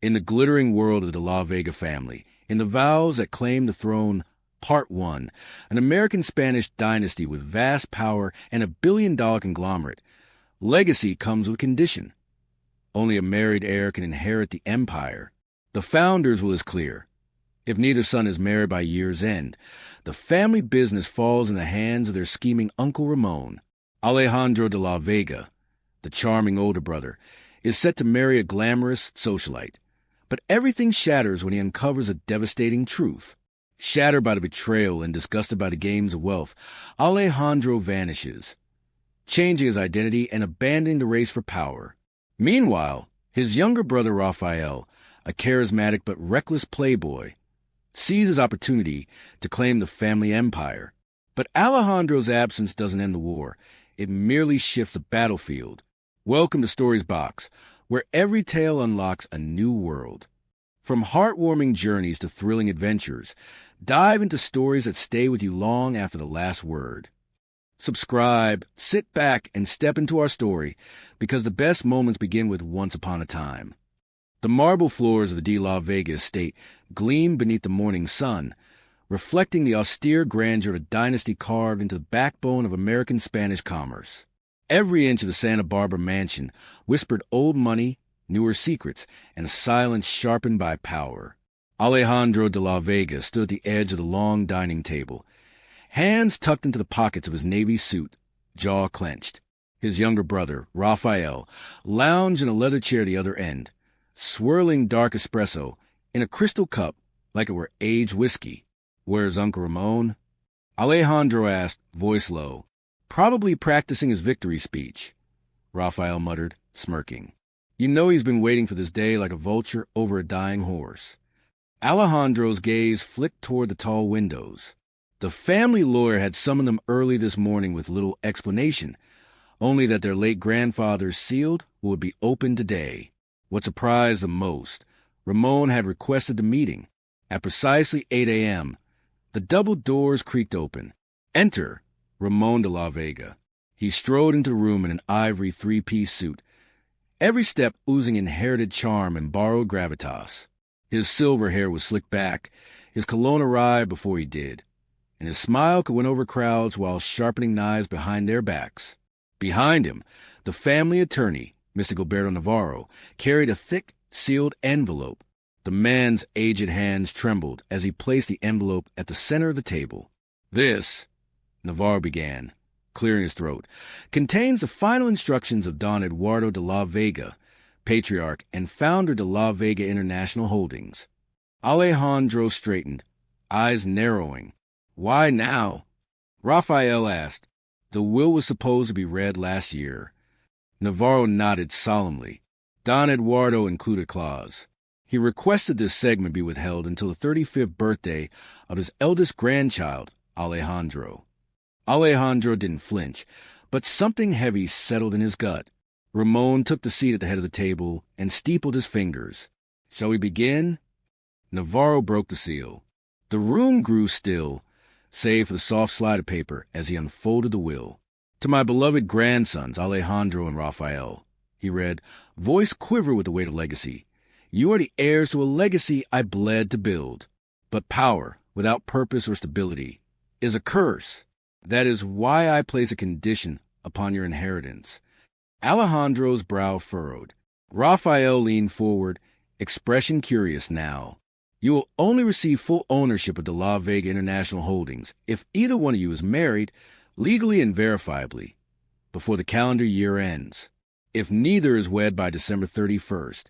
In the glittering world of the La Vega family, in the Vows that claim the throne, Part 1, an American-Spanish dynasty with vast power and a billion-dollar conglomerate, legacy comes with condition. Only a married heir can inherit the empire. The founders' will is clear. If neither son is married by year's end, the family business falls in the hands of their scheming Uncle Ramon. Alejandro de la Vega, the charming older brother, is set to marry a glamorous socialite. But everything shatters when he uncovers a devastating truth. Shattered by the betrayal and disgusted by the games of wealth, Alejandro vanishes, changing his identity and abandoning the race for power. Meanwhile, his younger brother Raphael, a charismatic but reckless playboy, sees his opportunity to claim the family empire. But Alejandro's absence doesn't end the war. It merely shifts the battlefield. Welcome to Stories Box, where every tale unlocks a new world. From heartwarming journeys to thrilling adventures, dive into stories that stay with you long after the last word. Subscribe, sit back, and step into our story, because the best moments begin with once upon a time. The marble floors of the De La Vega estate gleam beneath the morning sun, reflecting the austere grandeur of a dynasty carved into the backbone of American Spanish commerce. Every inch of the Santa Barbara mansion whispered old money, newer secrets, and a silence sharpened by power. Alejandro de la Vega stood at the edge of the long dining table, hands tucked into the pockets of his navy suit, jaw clenched. His younger brother, Raphael, lounged in a leather chair at the other end, swirling dark espresso in a crystal cup like it were aged whiskey. "Where's Uncle Ramon?" Alejandro asked, voice low, probably practicing his victory speech. Raphael muttered, smirking. "You know he's been waiting for this day like a vulture over a dying horse." Alejandro's gaze flicked toward the tall windows. The family lawyer had summoned them early this morning with little explanation, only that their late grandfather's sealed would be opened today. What surprised them most, Ramon had requested the meeting. At precisely 8 a.m., the double doors creaked open. "Enter Ramon de la Vega." He strode into the room in an ivory three-piece suit, every step oozing inherited charm and borrowed gravitas. His silver hair was slicked back, his cologne arrived before he did, and his smile could win over crowds while sharpening knives behind their backs. Behind him, the family attorney, Mr. Gilberto Navarro, carried a thick, sealed envelope. The man's aged hands trembled as he placed the envelope at the center of the table. "This," Navarro began, clearing his throat, "contains the final instructions of Don Eduardo de la Vega, patriarch and founder de La Vega International Holdings." Alejandro straightened, eyes narrowing. "Why now?" Raphael asked. "The will was supposed to be read last year." Navarro nodded solemnly. Don Eduardo included a clause. He requested this segment be withheld until the 35th birthday of his eldest grandchild, Alejandro. Alejandro didn't flinch, but something heavy settled in his gut. Ramon took the seat at the head of the table and steepled his fingers. "Shall we begin?" Navarro broke the seal. The room grew still, save for the soft slide of paper as he unfolded the will. "To my beloved grandsons, Alejandro and Raphael," he read, voice quiver with the weight of legacy. "You are the heirs to a legacy I bled to build. But power, without purpose or stability, is a curse. That is why I place a condition upon your inheritance." Alejandro's brow furrowed. Raphael leaned forward, expression curious now. "You will only receive full ownership of the La Vega International Holdings if either one of you is married, legally and verifiably, before the calendar year ends. If neither is wed by December 31st,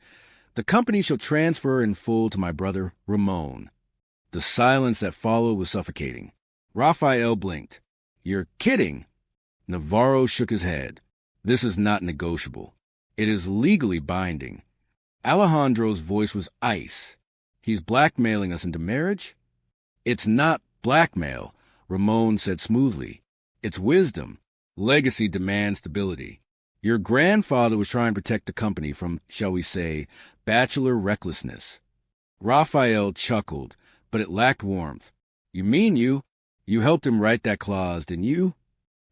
the company shall transfer in full to my brother Ramon." The silence that followed was suffocating. Raphael blinked. "You're kidding." Navarro shook his head. "This is not negotiable. It is legally binding." Alejandro's voice was ice. "He's blackmailing us into marriage?" "It's not blackmail," Ramon said smoothly. "It's wisdom. Legacy demands stability. Your grandfather was trying to protect the company from, shall we say, bachelor recklessness." Raphael chuckled, but it lacked warmth. "You mean you helped him write that clause, didn't you?"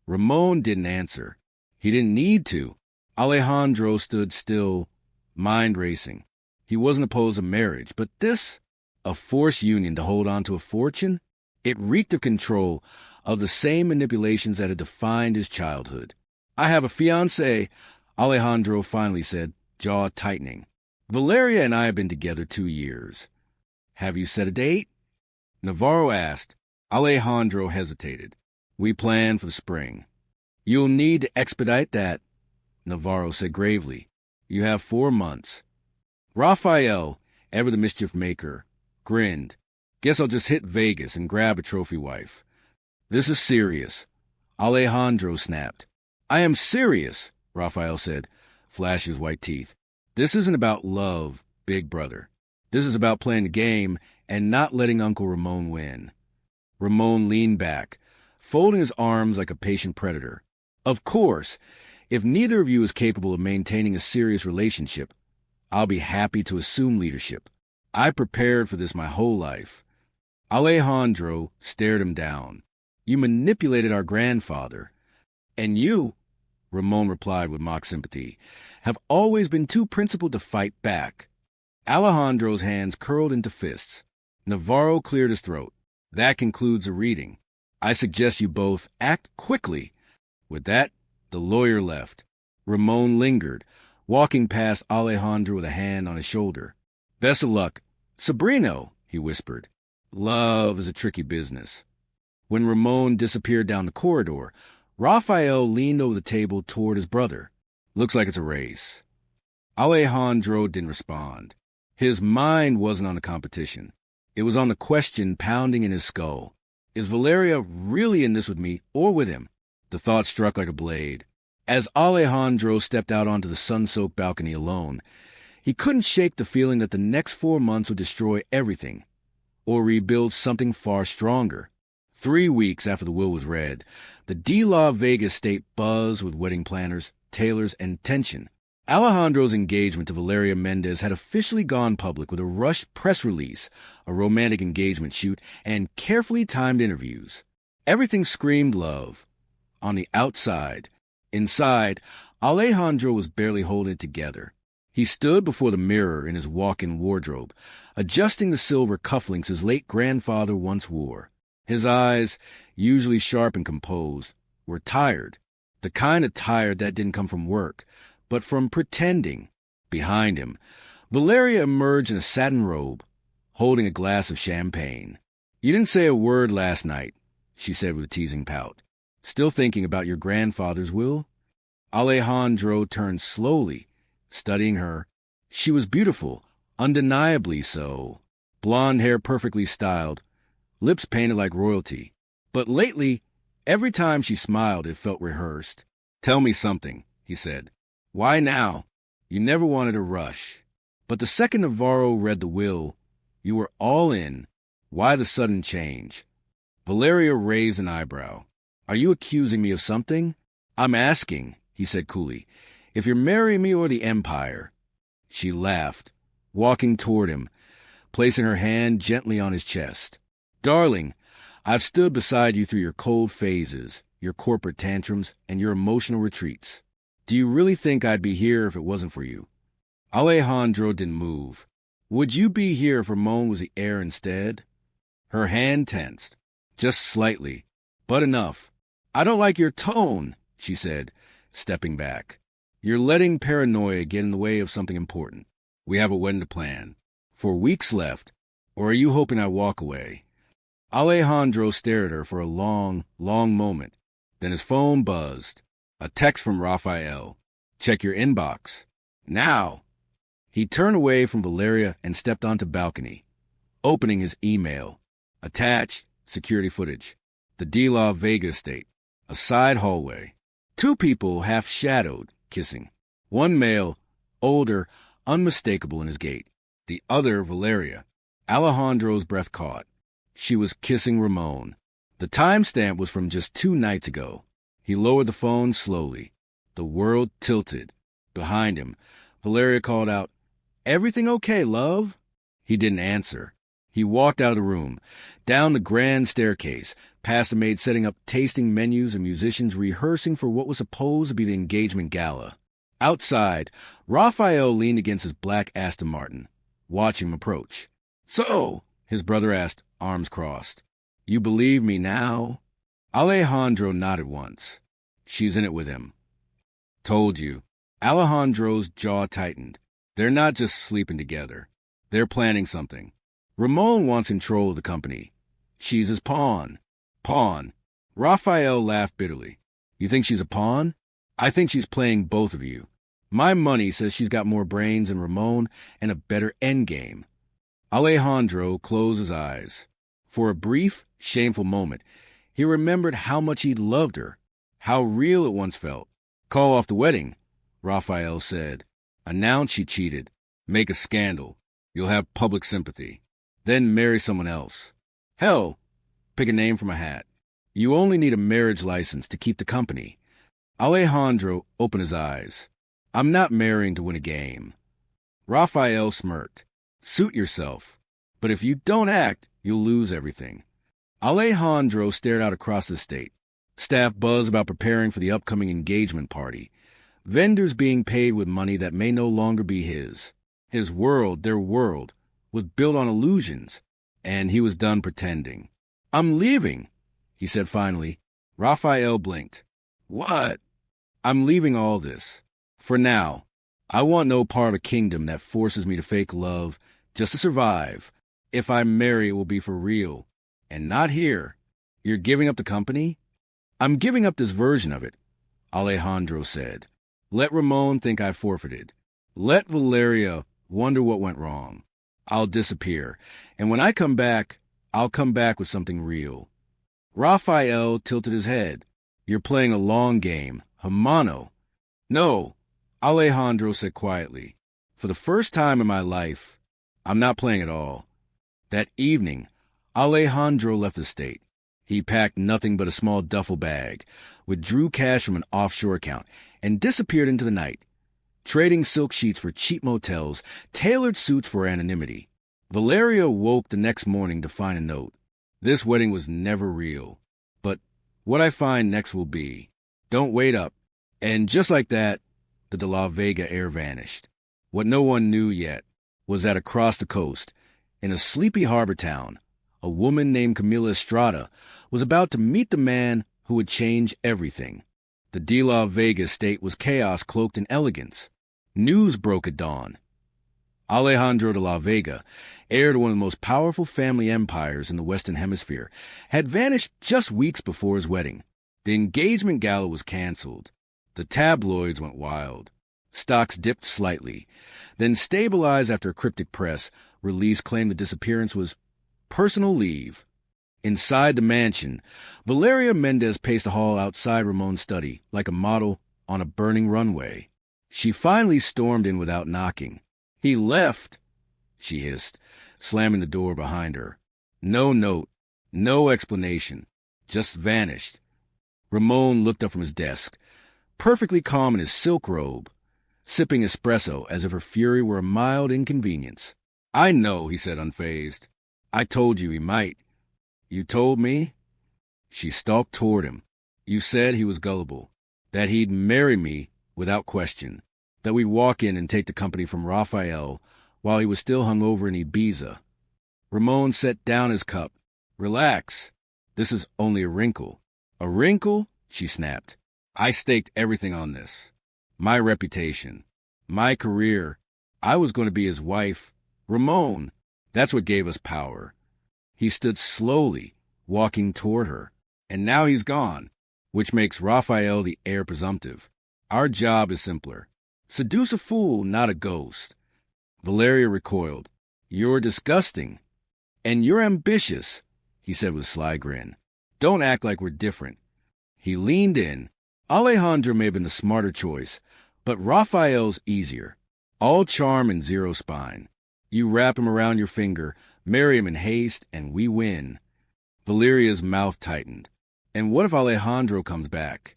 Ramon didn't answer. He didn't need to. Alejandro stood still, mind racing. He wasn't opposed to marriage, but this, a forced union to hold on to a fortune, it reeked of control, of the same manipulations that had defined his childhood. "I have a fiancée," Alejandro finally said, jaw tightening. "Valeria and I have been together 2 years." "Have you set a date?" Navarro asked. Alejandro hesitated. "We plan for the spring." "You'll need to expedite that," Navarro said gravely. "You have 4 months. Rafael, ever the mischief maker, grinned. "Guess I'll just hit Vegas and grab a trophy wife." "This is serious," Alejandro snapped. "I am serious," Rafael said, flashing his white teeth. "This isn't about love, big brother. This is about playing the game and not letting Uncle Ramon win." Ramon leaned back, folding his arms like a patient predator. "Of course, if neither of you is capable of maintaining a serious relationship, I'll be happy to assume leadership. I prepared for this my whole life." Alejandro stared him down. "You manipulated our grandfather. And you," Ramon replied with mock sympathy, "have always been too principled to fight back." Alejandro's hands curled into fists. Navarro cleared his throat. "That concludes the reading. I suggest you both act quickly." With that, the lawyer left. Ramon lingered, walking past Alejandro with a hand on his shoulder. "Best of luck. Sobrino," he whispered. "Love is a tricky business." When Ramon disappeared down the corridor, Rafael leaned over the table toward his brother. "Looks like it's a race." Alejandro didn't respond. His mind wasn't on the competition. It was on the question pounding in his skull. Is Valeria really in this with me or with him? The thought struck like a blade. As Alejandro stepped out onto the sun-soaked balcony alone, he couldn't shake the feeling that the next 4 months would destroy everything, or rebuild something far stronger. 3 weeks after the will was read, the De La Vega estate buzzed with wedding planners, tailors, and tension. Alejandro's engagement to Valeria Mendez had officially gone public with a rushed press release, a romantic engagement shoot, and carefully timed interviews. Everything screamed love. On the outside. Inside, Alejandro was barely holding it together. He stood before the mirror in his walk-in wardrobe, adjusting the silver cufflinks his late grandfather once wore. His eyes, usually sharp and composed, were tired. The kind of tired that didn't come from work, but from pretending. Behind him, Valeria emerged in a satin robe, holding a glass of champagne. "You didn't say a word last night," she said with a teasing pout. "Still thinking about your grandfather's will?" Alejandro turned slowly, studying her. She was beautiful, undeniably so. Blonde hair perfectly styled, lips painted like royalty. But lately, every time she smiled, it felt rehearsed. "Tell me something," he said. "Why now? You never wanted a rush. But the second Navarro read the will, you were all in. Why the sudden change?" Valeria raised an eyebrow. "Are you accusing me of something?" "I'm asking," he said coolly, "if you're marrying me or the Empire." She laughed, walking toward him, placing her hand gently on his chest. "Darling, I've stood beside you through your cold phases, your corporate tantrums, and your emotional retreats. Do you really think I'd be here if it wasn't for you?" Alejandro didn't move. "Would you be here if Ramon was the heir instead?" Her hand tensed, just slightly, but enough. "I don't like your tone," she said, stepping back. "You're letting paranoia get in the way of something important. We have a wedding to plan. 4 weeks left. Or are you hoping I walk away?" Alejandro stared at her for a long, long moment. Then his phone buzzed. A text from Rafael. "Check your inbox. Now." He turned away from Valeria and stepped onto balcony, opening his email. Attached, security footage. The De La Vega estate. A side hallway. 2 people half-shadowed, kissing. One male, older, unmistakable in his gait. The other, Valeria. Alejandro's breath caught. She was kissing Ramon. The timestamp was from just 2 nights ago. He lowered the phone slowly. The world tilted. Behind him, Valeria called out, "Everything okay, love?" He didn't answer. He walked out of the room, down the grand staircase, past a maid setting up tasting menus and musicians rehearsing for what was supposed to be the engagement gala. Outside, Rafael leaned against his black Aston Martin. watch him approach. "So," his brother asked, arms crossed, "you believe me now?" Alejandro nodded once. "She's in it with him." "Told you." Alejandro's jaw tightened. "They're not just sleeping together. They're planning something. Ramon wants control of the company. She's his pawn." "Pawn?" Raphael laughed bitterly. "You think she's a pawn? I think she's playing both of you. My money says she's got more brains than Ramon and a better endgame." Alejandro closed his eyes. For a brief, shameful moment, he remembered how much he'd loved her, how real it once felt. "Call off the wedding," Raphael said. "Announce she cheated. Make a scandal. You'll have public sympathy. Then marry someone else. Hell, pick a name from a hat. You only need a marriage license to keep the company." Alejandro opened his eyes. "I'm not marrying to win a game." Raphael smirked. "Suit yourself. But if you don't act, you'll lose everything." Alejandro stared out across the state. Staff buzz about preparing for the upcoming engagement party. Vendors being paid with money that may no longer be his. His world, their world, was built on illusions, and he was done pretending. "I'm leaving," he said finally. Raphael blinked. "What?" "I'm leaving all this. For now. I want no part of a kingdom that forces me to fake love just to survive. If I marry, it will be for real. And not here." "You're giving up the company?" "I'm giving up this version of it," Alejandro said. "Let Ramon think I forfeited. Let Valeria wonder what went wrong. I'll disappear. And when I come back, I'll come back with something real." Raphael tilted his head. "You're playing a long game. Hermano." "No," Alejandro said quietly. "For the first time in my life, I'm not playing at all." That evening, Alejandro left the state. He packed nothing but a small duffel bag, withdrew cash from an offshore account, and disappeared into the night, trading silk sheets for cheap motels, tailored suits for anonymity. Valeria woke the next morning to find a note. "This wedding was never real, but what I find next will be. Don't wait up." And just like that, the de la Vega heir vanished. What no one knew yet was that across the coast, in a sleepy harbor town, a woman named Camila Estrada was about to meet the man who would change everything. The de la Vega estate was chaos cloaked in elegance. News broke at dawn. Alejandro de la Vega, heir to one of the most powerful family empires in the Western Hemisphere, had vanished just weeks before his wedding. The engagement gala was canceled. The tabloids went wild. Stocks dipped slightly, then stabilized after a cryptic press release claimed the disappearance was personal leave. Inside the mansion, Valeria Mendez paced the hall outside Ramon's study like a model on a burning runway. She finally stormed in without knocking. "He left," she hissed, slamming the door behind her. No note, no explanation, just vanished. Ramon looked up from his desk, perfectly calm in his silk robe, sipping espresso as if her fury were a mild inconvenience. "I know," he said unfazed. "I told you he might." "You told me?" She stalked toward him. "You said he was gullible, that he'd marry me without question, that we'd walk in and take the company from Raphael while he was still hung over in Ibiza." Ramon set down his cup. "Relax. This is only a wrinkle." "A wrinkle?" she snapped. "I staked everything on this. My reputation, my career. I was going to be his wife. Ramon, that's what gave us power." He stood slowly, walking toward her. "And now he's gone, which makes Raphael the heir presumptive. Our job is simpler. Seduce a fool, not a ghost." Valeria recoiled. "You're disgusting. And you're ambitious," he said with a sly grin. "Don't act like we're different." He leaned in. Alejandro may have been the smarter choice, but Raphael's easier. All charm and zero spine. You wrap him around your finger, marry him in haste, and we win. Valeria's mouth tightened. "And what if Alejandro comes back?"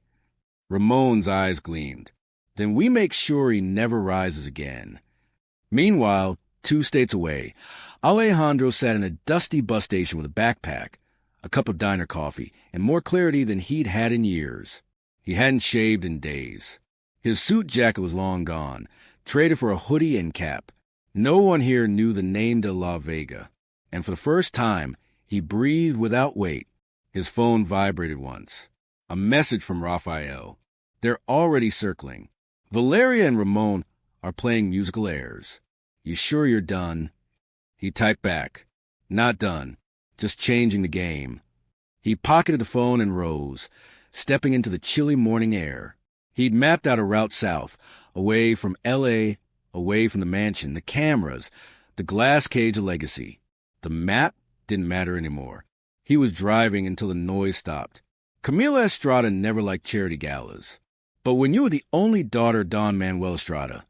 Ramon's eyes gleamed. "Then we make sure he never rises again." Meanwhile, 2 states away, Alejandro sat in a dusty bus station with a backpack, a cup of diner coffee, and more clarity than he'd had in years. He hadn't shaved in days. His suit jacket was long gone, traded for a hoodie and cap. No one here knew the name de la Vega, and for the first time, he breathed without weight. His phone vibrated once. A message from Raphael. They're already circling. Valeria and Ramon are playing musical airs. You sure you're done? He typed back. Not done. Just changing the game. He pocketed the phone and rose, stepping into the chilly morning air. He'd mapped out a route south, away from L.A., away from the mansion, the cameras, the glass cage of legacy. The map didn't matter anymore. He was driving until the noise stopped. Camila Estrada never liked charity galas. But when you were the only daughter of Don Manuel Estrada,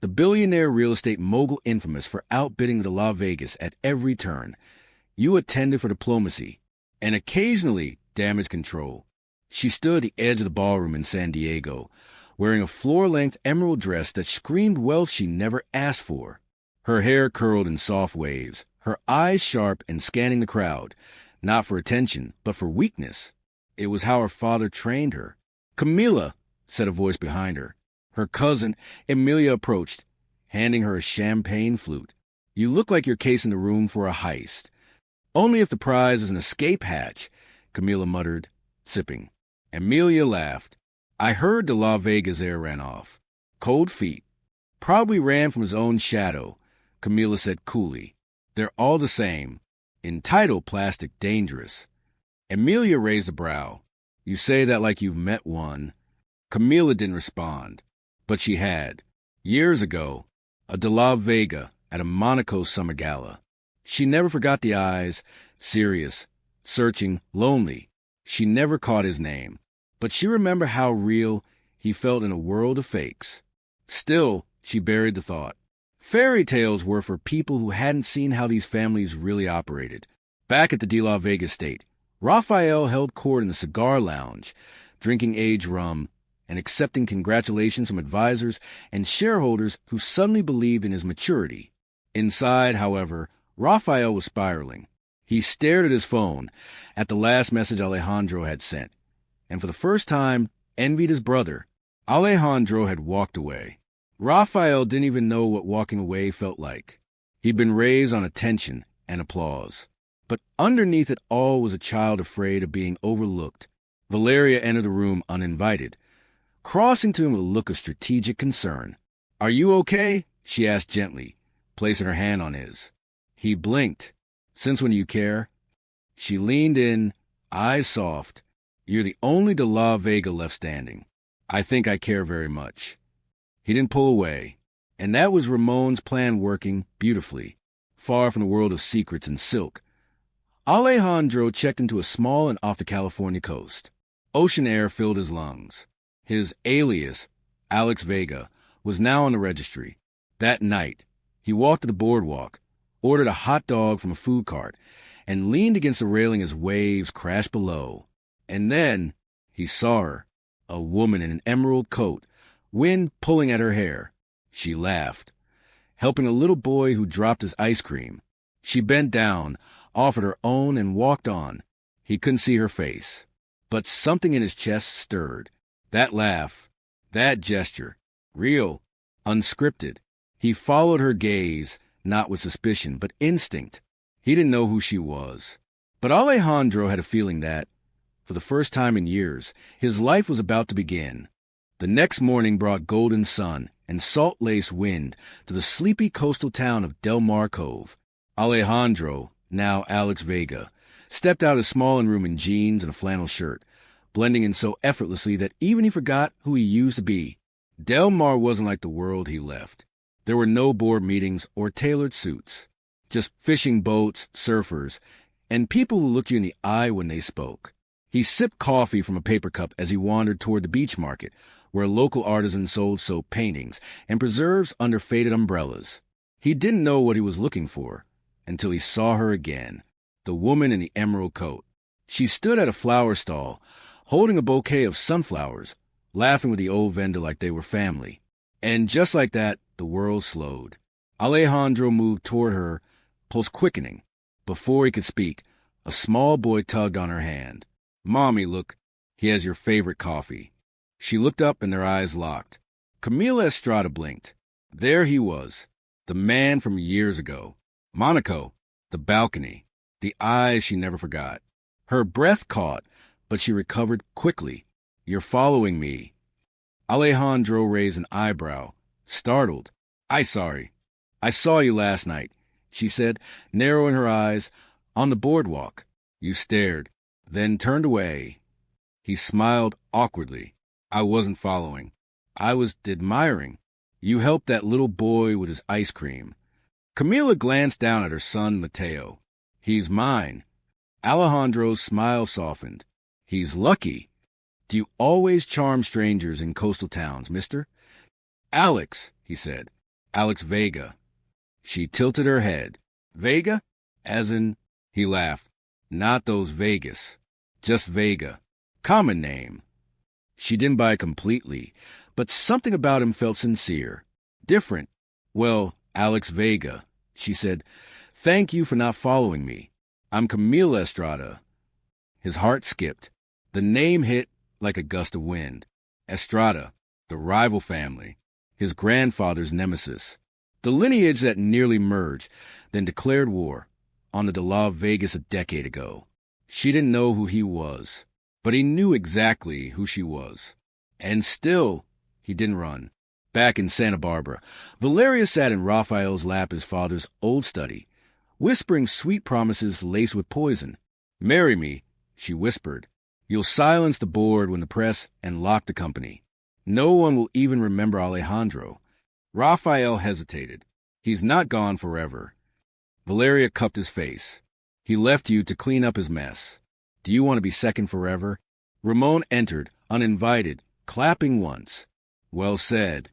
the billionaire real estate mogul infamous for outbidding the La Vegas at every turn, you attended for diplomacy and occasionally damage control. She stood at the edge of the ballroom in San Diego, wearing a floor-length emerald dress that screamed wealth she never asked for. Her hair curled in soft waves, her eyes sharp and scanning the crowd, not for attention, but for weakness. It was how her father trained her. "Camila," said a voice behind her. Her cousin, Emilia, approached, handing her a champagne flute. "You look like you're casing the room for a heist." "Only if the prize is an escape hatch," Camila muttered, sipping. Emilia laughed. "I heard de la Vega's heir ran off. Cold feet. Probably ran from his own shadow," Camila said coolly. "They're all the same. Entitled plastic dangerous." Emilia raised a brow. "You say that like you've met one." Camila didn't respond, but she had. Years ago, a de la Vega at a Monaco summer gala. She never forgot the eyes, serious, searching, lonely. She never caught his name, but she remembered how real he felt in a world of fakes. Still, she buried the thought. Fairy tales were for people who hadn't seen how these families really operated. Back at the De La Vega estate, Raphael held court in the cigar lounge, drinking aged rum and accepting congratulations from advisors and shareholders who suddenly believed in his maturity. Inside, however, Raphael was spiraling. He stared at his phone, at the last message Alejandro had sent, and for the first time envied his brother. Alejandro had walked away. Raphael didn't even know what walking away felt like. He'd been raised on attention and applause. But underneath it all was a child afraid of being overlooked. Valeria entered the room uninvited, crossing to him with a look of strategic concern. "Are you okay?" she asked gently, placing her hand on his. He blinked. "Since when do you care?" She leaned in, eyes soft. "You're the only de la Vega left standing. I think I care very much." He didn't pull away, and that was Ramon's plan working beautifully, far from the world of secrets and silk. Alejandro checked into a small inn off the California coast. Ocean air filled his lungs. His alias, Alex Vega, was now on the registry. That night, he walked to the boardwalk, ordered a hot dog from a food cart, and leaned against the railing as waves crashed below. And then he saw her, a woman in an emerald coat, wind pulling at her hair. She laughed, helping a little boy who dropped his ice cream. She bent down, offered her own, and walked on. He couldn't see her face, but something in his chest stirred. That laugh, that gesture, real, unscripted. He followed her gaze, not with suspicion, but instinct. He didn't know who she was. But Alejandro had a feeling that, for the first time in years, his life was about to begin. The next morning brought golden sun and salt-laced wind to the sleepy coastal town of Del Mar Cove. Alejandro, now Alex Vega, stepped out of his small room in jeans and a flannel shirt, blending in so effortlessly that even he forgot who he used to be. Del Mar wasn't like the world he left. There were no board meetings or tailored suits, just fishing boats, surfers, and people who looked you in the eye when they spoke. He sipped coffee from a paper cup as he wandered toward the beach market, where local artisans sold soap paintings and preserves under faded umbrellas. He didn't know what he was looking for until he saw her again, the woman in the emerald coat. She stood at a flower stall, holding a bouquet of sunflowers, laughing with the old vendor like they were family. And just like that, the world slowed. Alejandro moved toward her, pulse quickening. Before he could speak, a small boy tugged on her hand. "Mommy, look, he has your favorite coffee." She looked up and their eyes locked. Camila Estrada blinked. There he was, The man from years ago. Monaco. The balcony. The eyes she never forgot. Her breath caught, but she recovered quickly. You're following me. Alejandro raised an eyebrow, startled. Sorry. I saw you last night, she said, narrowing her eyes. On the boardwalk. You stared, then turned away. He smiled awkwardly. I wasn't following. I was admiring. You helped that little boy with his ice cream. Camila glanced down at her son, Mateo. He's mine. Alejandro's smile softened. He's lucky. Do you always charm strangers in coastal towns, mister? Alex, he said. Alex Vega. She tilted her head. Vega? As in, he laughed. Not those Vegas. Just Vega. Common name. She didn't buy it completely, but something about him felt sincere. Different. Well, Alex Vega, she said. Thank you for not following me. I'm Camila Estrada. His heart skipped. The name hit like a gust of wind. Estrada, the rival family. His grandfather's nemesis. The lineage that nearly merged, then declared war on the de Las Vegas a decade ago. She didn't know who he was, but he knew exactly who she was. And still, he didn't run. Back in Santa Barbara, Valeria sat in Raphael's lap, his father's old study, whispering sweet promises laced with poison. Marry me, she whispered. You'll silence the board when the press and lock the company. No one will even remember Alejandro. Raphael hesitated. He's not gone forever. Valeria cupped his face. He left you to clean up his mess. Do you want to be second forever? Ramon entered, uninvited, clapping once. Well said.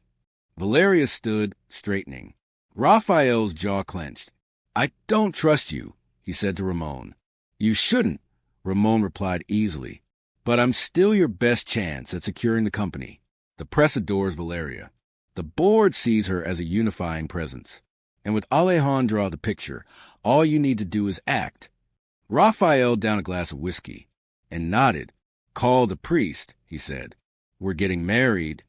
Valeria stood, straightening. Raphael's jaw clenched. I don't trust you, he said to Ramon. You shouldn't, Ramon replied easily. But I'm still your best chance at securing the company. The press adores Valeria. The board sees her as a unifying presence. And with Alejandro out of the picture, all you need to do is act. Raphael downed a glass of whiskey and nodded. Call the priest, he said. We're getting married.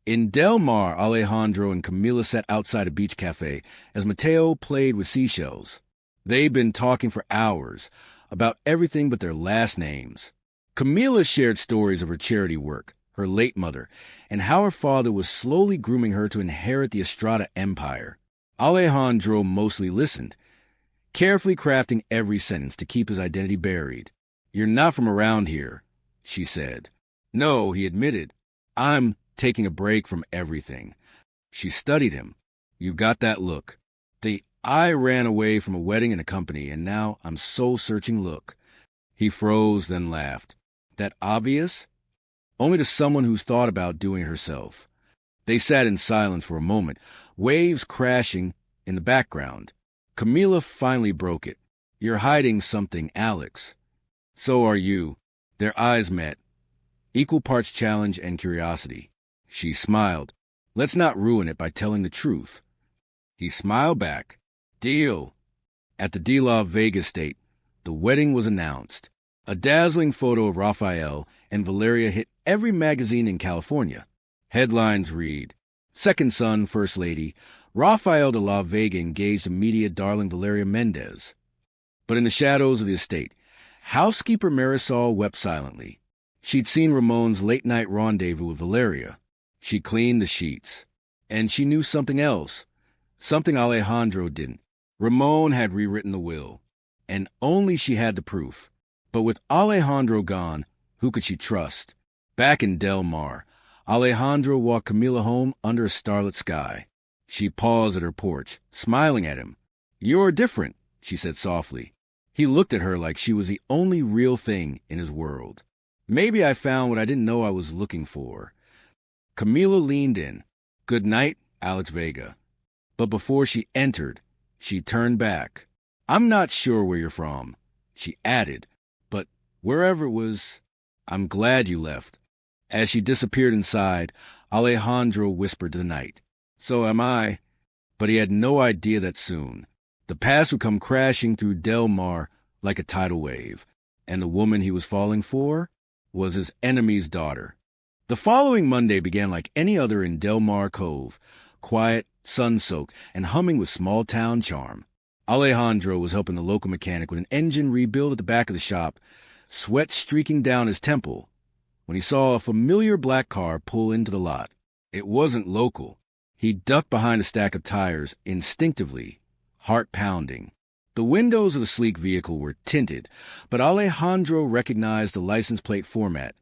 In Del Mar, Alejandro and Camila sat outside a beach cafe as Mateo played with seashells. They'd been talking for hours about everything but their last names. Camila shared stories of her charity work, her late mother, and how her father was slowly grooming her to inherit the Estrada empire. Alejandro mostly listened, carefully crafting every sentence to keep his identity buried. You're not from around here, she said. No, he admitted. I'm taking a break from everything. She studied him. You've got that look. I ran away from a wedding and a company, and now I'm soul-searching look. He froze, then laughed. That obvious? Only to someone who's thought about doing it herself. They sat in silence for a moment, waves crashing in the background. Camila finally broke it. You're hiding something, Alex. So are you. Their eyes met. Equal parts challenge and curiosity. She smiled. Let's not ruin it by telling the truth. He smiled back. Deal. At the de Las Vegas estate, the wedding was announced. A dazzling photo of Raphael and Valeria hit every magazine in California. Headlines read, Second son, First Lady, Raphael de la Vega engaged the media darling Valeria Mendez. But in the shadows of the estate, housekeeper Marisol wept silently. She'd seen Ramon's late-night rendezvous with Valeria. She cleaned the sheets. And she knew something else. Something Alejandro didn't. Ramon had rewritten the will. And only she had the proof. But with Alejandro gone, who could she trust? Back in Del Mar, Alejandro walked Camila home under a starlit sky. She paused at her porch, smiling at him. You're different, she said softly. He looked at her like she was the only real thing in his world. Maybe I found what I didn't know I was looking for. Camila leaned in. Good night, Alex Vega. But before she entered, she turned back. I'm not sure where you're from, she added, but wherever it was, I'm glad you left. As she disappeared inside, Alejandro whispered to the night. So am I. But he had no idea that soon the past would come crashing through Del Mar like a tidal wave, and the woman he was falling for was his enemy's daughter. The following Monday began like any other in Del Mar Cove. quiet, sun-soaked, and humming with small-town charm. Alejandro was helping the local mechanic with an engine rebuild at the back of the shop, sweat streaking down his temple, when he saw a familiar black car pull into the lot. It wasn't local. He ducked behind a stack of tires instinctively, heart pounding. The windows of the sleek vehicle were tinted, but Alejandro recognized the license plate format.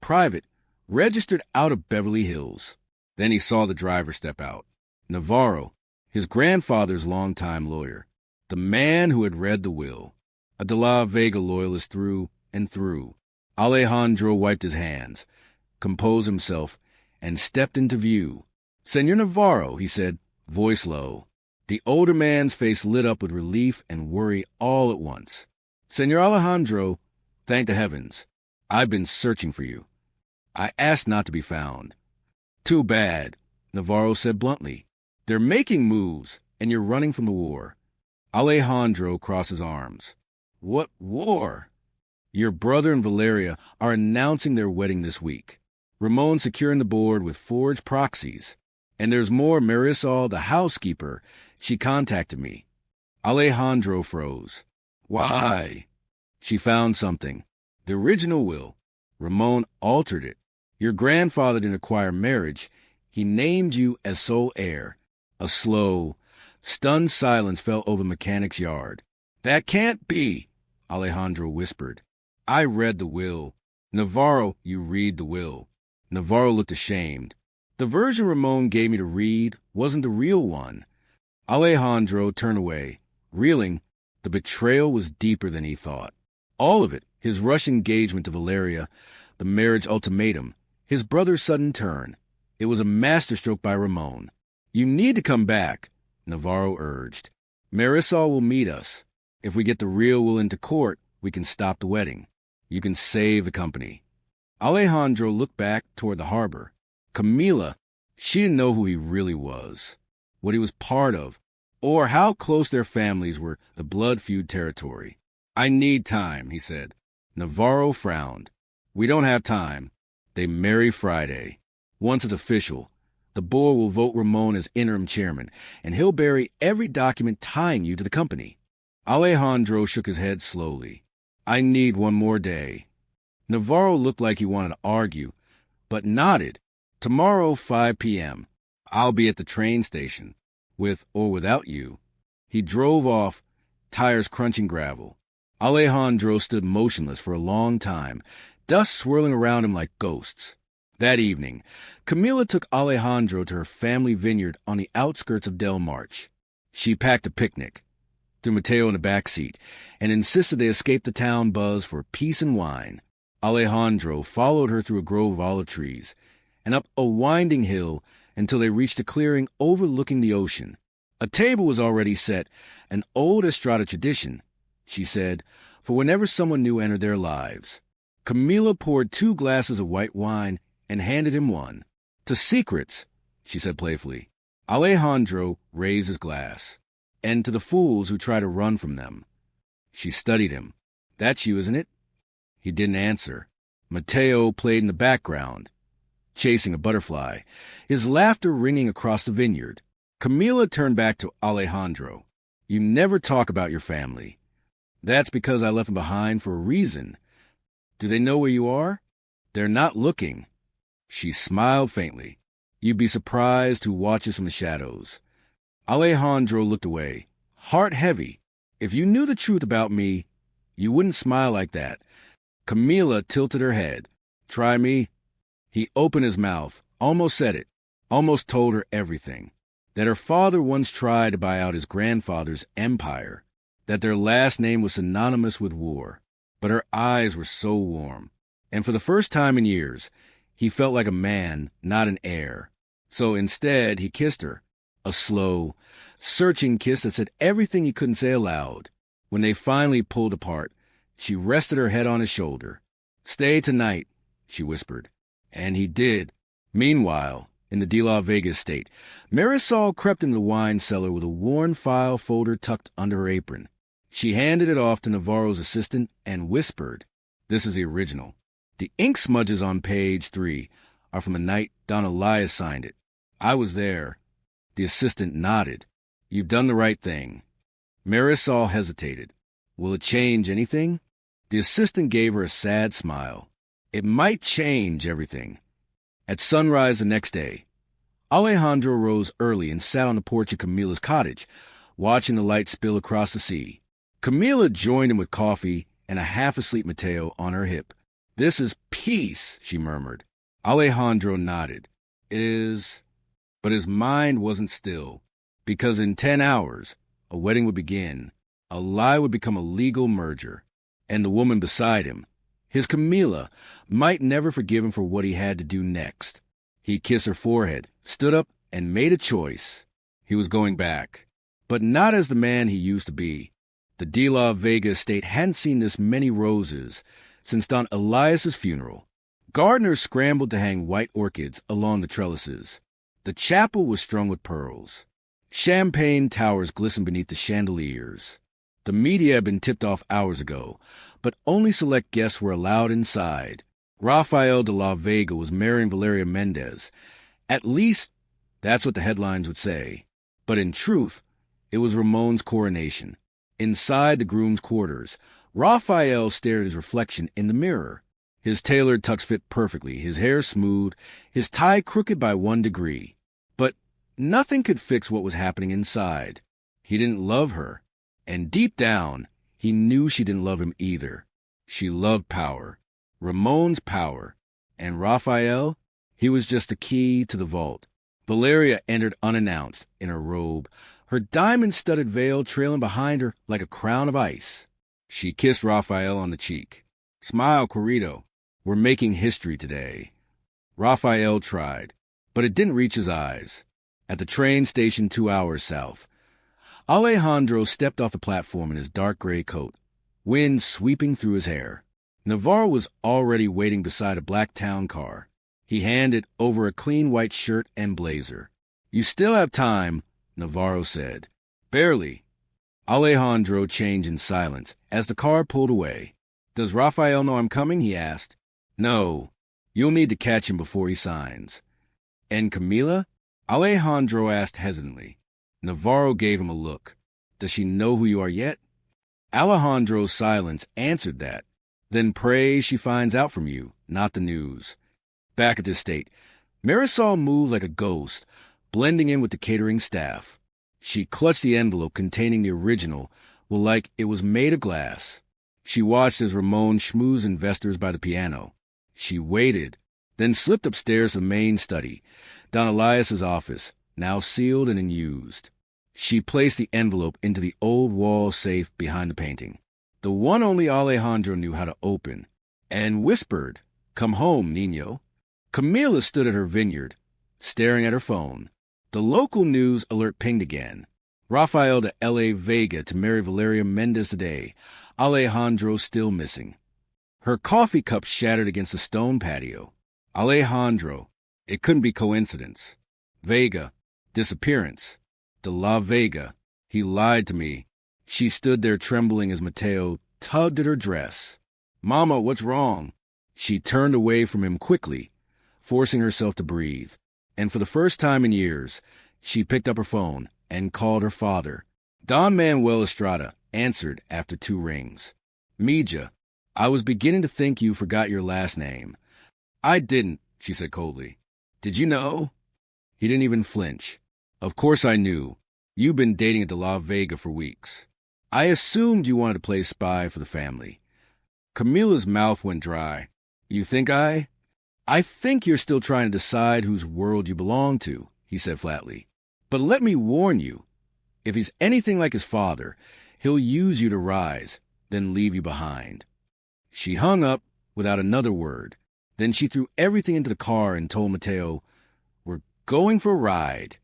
Private, registered out of Beverly Hills. Then he saw the driver step out. Navarro, his grandfather's longtime lawyer. The man who had read the will. A de la Vega loyalist through and through. Alejandro wiped his hands, composed himself, and stepped into view. "Senor Navarro," he said, voice low. The older man's face lit up with relief and worry all at once. "Senor Alejandro, thank the heavens. I've been searching for you. I asked not to be found." "Too bad," Navarro said bluntly. "They're making moves, and you're running from the war." Alejandro crossed his arms. "What war?" "Your brother and Valeria are announcing their wedding this week. Ramon's securing the board with forged proxies. And there's more. Marisol, the housekeeper, she contacted me." Alejandro froze. "Why?" "She found something. The original will. Ramon altered it. Your grandfather didn't acquire marriage. He named you as sole heir." A slow, stunned silence fell over the mechanic's yard. "That can't be," Alejandro whispered. "I read the will." "Navarro, you read the will." Navarro looked ashamed. "The version Ramon gave me to read wasn't the real one." Alejandro turned away, reeling. The betrayal was deeper than he thought. All of it, his rush engagement to Valeria, the marriage ultimatum, his brother's sudden turn. It was a masterstroke by Ramon. "You need to come back," Navarro urged. "Marisol will meet us. If we get the real will into court, we can stop the wedding. You can save the company." Alejandro looked back toward the harbor. Camila, she didn't know who he really was, what he was part of, or how close their families were, the blood feud territory. "I need time," he said. Navarro frowned. "We don't have time. They marry Friday. Once it's official, the board will vote Ramon as interim chairman, and he'll bury every document tying you to the company." Alejandro shook his head slowly. "I need one more day." Navarro looked like he wanted to argue, but nodded. "Tomorrow, 5 p.m. I'll be at the train station, with or without you." He drove off, tires crunching gravel. Alejandro stood motionless for a long time, dust swirling around him like ghosts. That evening, Camila took Alejandro to her family vineyard on the outskirts of Del March. She packed a picnic, threw Mateo in the back seat, and insisted they escape the town buzz for peace and wine. Alejandro followed her through a grove of olive trees and up a winding hill until they reached a clearing overlooking the ocean. A table was already set, an old Estrada tradition, she said, for whenever someone new entered their lives. Camila poured 2 glasses of white wine and handed him one. "To secrets," she said playfully. Alejandro raised his glass. "And to the fools who try to run from them." She studied him. "That's you, isn't it?" He didn't answer. Mateo played in the background, chasing a butterfly, his laughter ringing across the vineyard. Camila turned back to Alejandro. "You never talk about your family." "That's because I left them behind for a reason." "Do they know where you are?" "They're not looking." She smiled faintly. "You'd be surprised who watches from the shadows." Alejandro looked away, heart heavy. "If you knew the truth about me, you wouldn't smile like that." Camila tilted her head. "Try me." He opened his mouth, almost said it, almost told her everything. That her father once tried to buy out his grandfather's empire, that their last name was synonymous with war. But her eyes were so warm. And for the first time in years, he felt like a man, not an heir. So instead, he kissed her. A slow, searching kiss that said everything he couldn't say aloud. When they finally pulled apart, she rested her head on his shoulder. "Stay tonight," she whispered. And he did. Meanwhile, in the De La Vega estate, Marisol crept into the wine cellar with a worn file folder tucked under her apron. She handed it off to Navarro's assistant and whispered, "This is the original. The ink smudges on page 3 are from the night Don Elias signed it. I was there." The assistant nodded. You've done the right thing. Marisol hesitated. Will it change anything? The assistant gave her a sad smile. It might change everything. At sunrise the next day, Alejandro rose early and sat on the porch of Camila's cottage, watching the light spill across the sea. Camila joined him with coffee and a half-asleep Mateo on her hip. This is peace, she murmured. Alejandro nodded. It is. But his mind wasn't still, because in 10 hours, a wedding would begin, a lie would become a legal merger, and the woman beside him, his Camila, might never forgive him for what he had to do next. He kissed her forehead, stood up, and made a choice. He was going back, but not as the man he used to be. The De La Vega estate hadn't seen this many roses since Don Elias's funeral. Gardeners scrambled to hang white orchids along the trellises. The chapel was strung with pearls. Champagne towers glistened beneath the chandeliers. The media had been tipped off hours ago, but only select guests were allowed inside. Rafael de la Vega was marrying Valeria Mendez. At least, that's what the headlines would say. But in truth, it was Ramon's coronation. Inside the groom's quarters, Rafael stared at his reflection in the mirror. His tailored tux fit perfectly, his hair smooth, his tie crooked by 1 degree. But nothing could fix what was happening inside. He didn't love her, and deep down, he knew she didn't love him either. She loved power, Ramon's power, and Rafael, he was just the key to the vault. Valeria entered unannounced in her robe, her diamond-studded veil trailing behind her like a crown of ice. She kissed Rafael on the cheek. Smile, Corrido. We're making history today. Rafael tried, but it didn't reach his eyes. At the train station 2 hours south, Alejandro stepped off the platform in his dark gray coat, wind sweeping through his hair. Navarro was already waiting beside a black town car. He handed over a clean white shirt and blazer. You still have time, Navarro said. Barely. Alejandro changed in silence as the car pulled away. Does Rafael know I'm coming? He asked. No. You'll need to catch him before he signs. And Camila? Alejandro asked hesitantly. Navarro gave him a look. Does she know who you are yet? Alejandro's silence answered that. Then pray she finds out from you, not the news. Back at the estate, Marisol moved like a ghost, blending in with the catering staff. She clutched the envelope containing the original, like it was made of glass. She watched as Ramon schmoozed investors by the piano. She waited, then slipped upstairs to the main study, Don Elias's office, now sealed and unused. She placed the envelope into the old wall safe behind the painting, the one only Alejandro knew how to open, and whispered, Come home, Niño. Camila stood at her vineyard, staring at her phone. The local news alert pinged again. Rafael to L.A. Vega to marry Valeria Mendez today. Alejandro still missing. Her coffee cup shattered against the stone patio. Alejandro. It couldn't be coincidence. Vega. Disappearance. De La Vega. He lied to me. She stood there trembling as Mateo tugged at her dress. Mama, what's wrong? She turned away from him quickly, forcing herself to breathe. And for the first time in years, she picked up her phone and called her father. Don Manuel Estrada answered after 2 rings. Mija, I was beginning to think you forgot your last name. I didn't, she said coldly. Did you know? He didn't even flinch. Of course I knew. You've been dating at De La Vega for weeks. I assumed you wanted to play spy for the family. Camila's mouth went dry. You think I think you're still trying to decide whose world you belong to, he said flatly. But let me warn you, if he's anything like his father, he'll use you to rise, then leave you behind. She hung up without another word. Then she threw everything into the car and told Mateo, We're going for a ride.